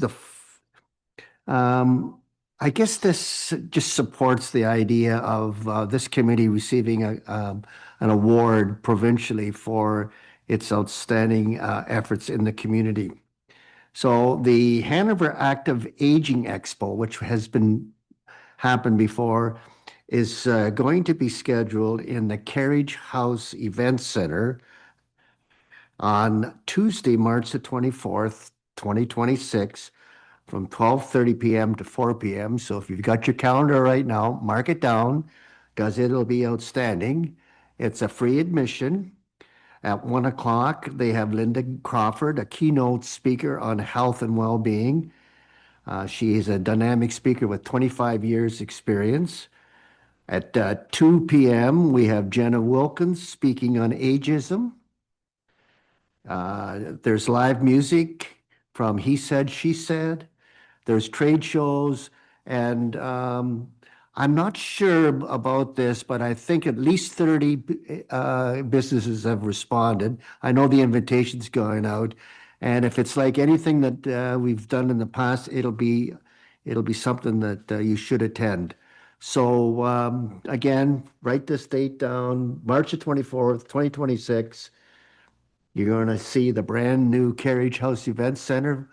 I guess this just supports the idea of this committee receiving an award provincially for its outstanding efforts in the community. So the Hanover Active Aging Expo, which has happened before, is going to be scheduled in the Carriage House Event Center on Tuesday, March the 24th, 2026, from 12:30 p.m. to 4 p.m. So if you've got your calendar right now, mark it down, because it'll be outstanding. It's a free admission. At 1 o'clock, they have Linda Crawford, a keynote speaker on health and well-being. She is a dynamic speaker with 25 years experience. At 2 p.m., we have Jenna Wilkins speaking on ageism. There's live music from He Said, She Said. There's trade shows, and I'm not sure about this, but I think at least 30 businesses have responded. I know the invitation's going out, and if it's like anything that we've done in the past, it'll be something that you should attend. So again, write this date down, March the 24th, 2026. You're going to see the brand new Carriage House Event Center,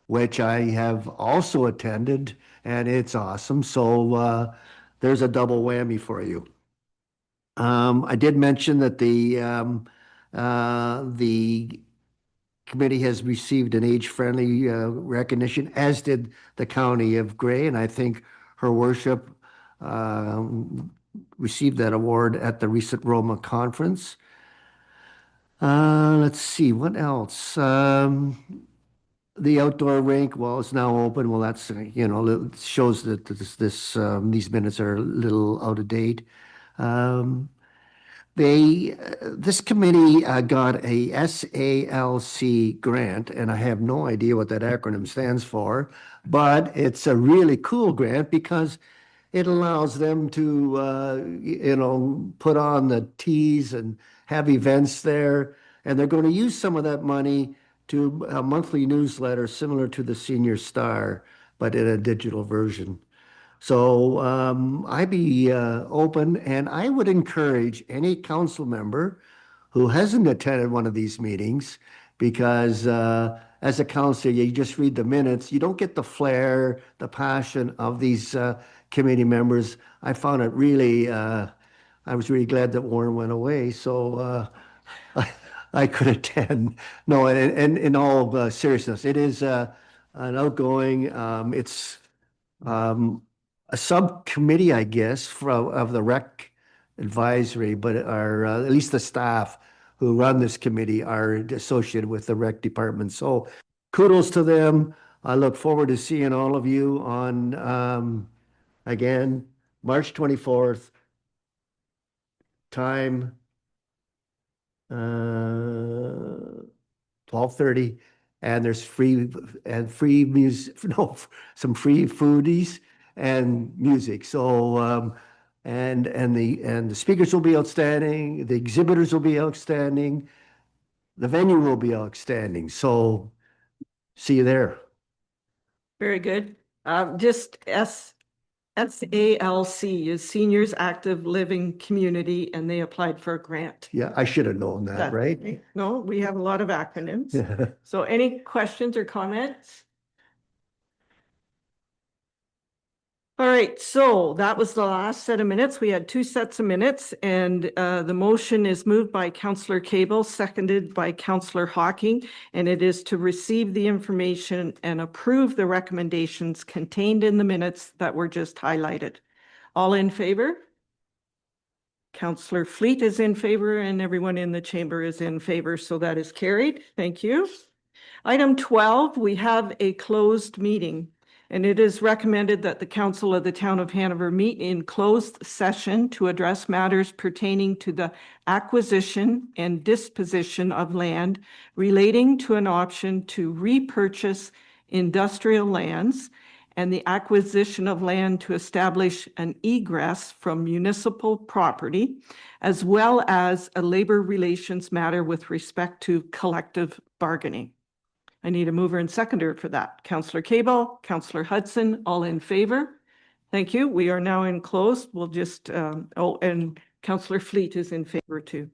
which I have also attended, and it's awesome. So there's a double whammy for you. I did mention that the committee has received an age-friendly recognition, as did the County of Grey, and I think Her Worship received that award at the recent Roma conference. Let's see, what else? The outdoor rink, well, it's now open. Well, that's, shows that these minutes are a little out of date. This committee got a SALC grant, and I have no idea what that acronym stands for, but it's a really cool grant because it allows them to, put on the tees and have events there, and they're going to use some of that money to a monthly newsletter similar to the Senior Star, but in a digital version. So I'd be open, and I would encourage any council member who hasn't attended one of these meetings, because as a council, you just read the minutes. You don't get the flair, the passion of these committee members. I found it really, I was really glad that Warren went away, so I could attend. No, and in all seriousness, it is an outgoing, it's a subcommittee, I guess, of the rec advisory, but at least the staff who run this committee are associated with the rec department. So kudos to them. I look forward to seeing all of you on, again, March 24th. Time 12:30, and there's free music, no, some free foodies and music. So and the speakers will be outstanding, the exhibitors will be outstanding, the venue will be outstanding. So see you there. Very good. Just SALC is Seniors Active Living Community, and they applied for a grant. Yeah, I should have known that, right? No, we have a lot of acronyms. So any questions or comments? All right, so that was the last set of minutes. We had two sets of minutes, and the motion is moved by Councillor Cable, seconded by Councillor Hawking, and it is to receive the information and approve the recommendations contained in the minutes that were just highlighted. All in favor? Councillor Fleet is in favor, and everyone in the chamber is in favor, so that is carried. Thank you. Item 12, we have a closed meeting. And it is recommended that the Council of the Town of Hanover meet in closed session to address matters pertaining to the acquisition and disposition of land relating to an option to repurchase industrial lands and the acquisition of land to establish an egress from municipal property, as well as a labor relations matter with respect to collective bargaining. I need a mover and seconder for that. Councillor Cable, Councillor Hudson, all in favor? Thank you. We are now in closed. We'll just, and Councillor Fleet is in favor too.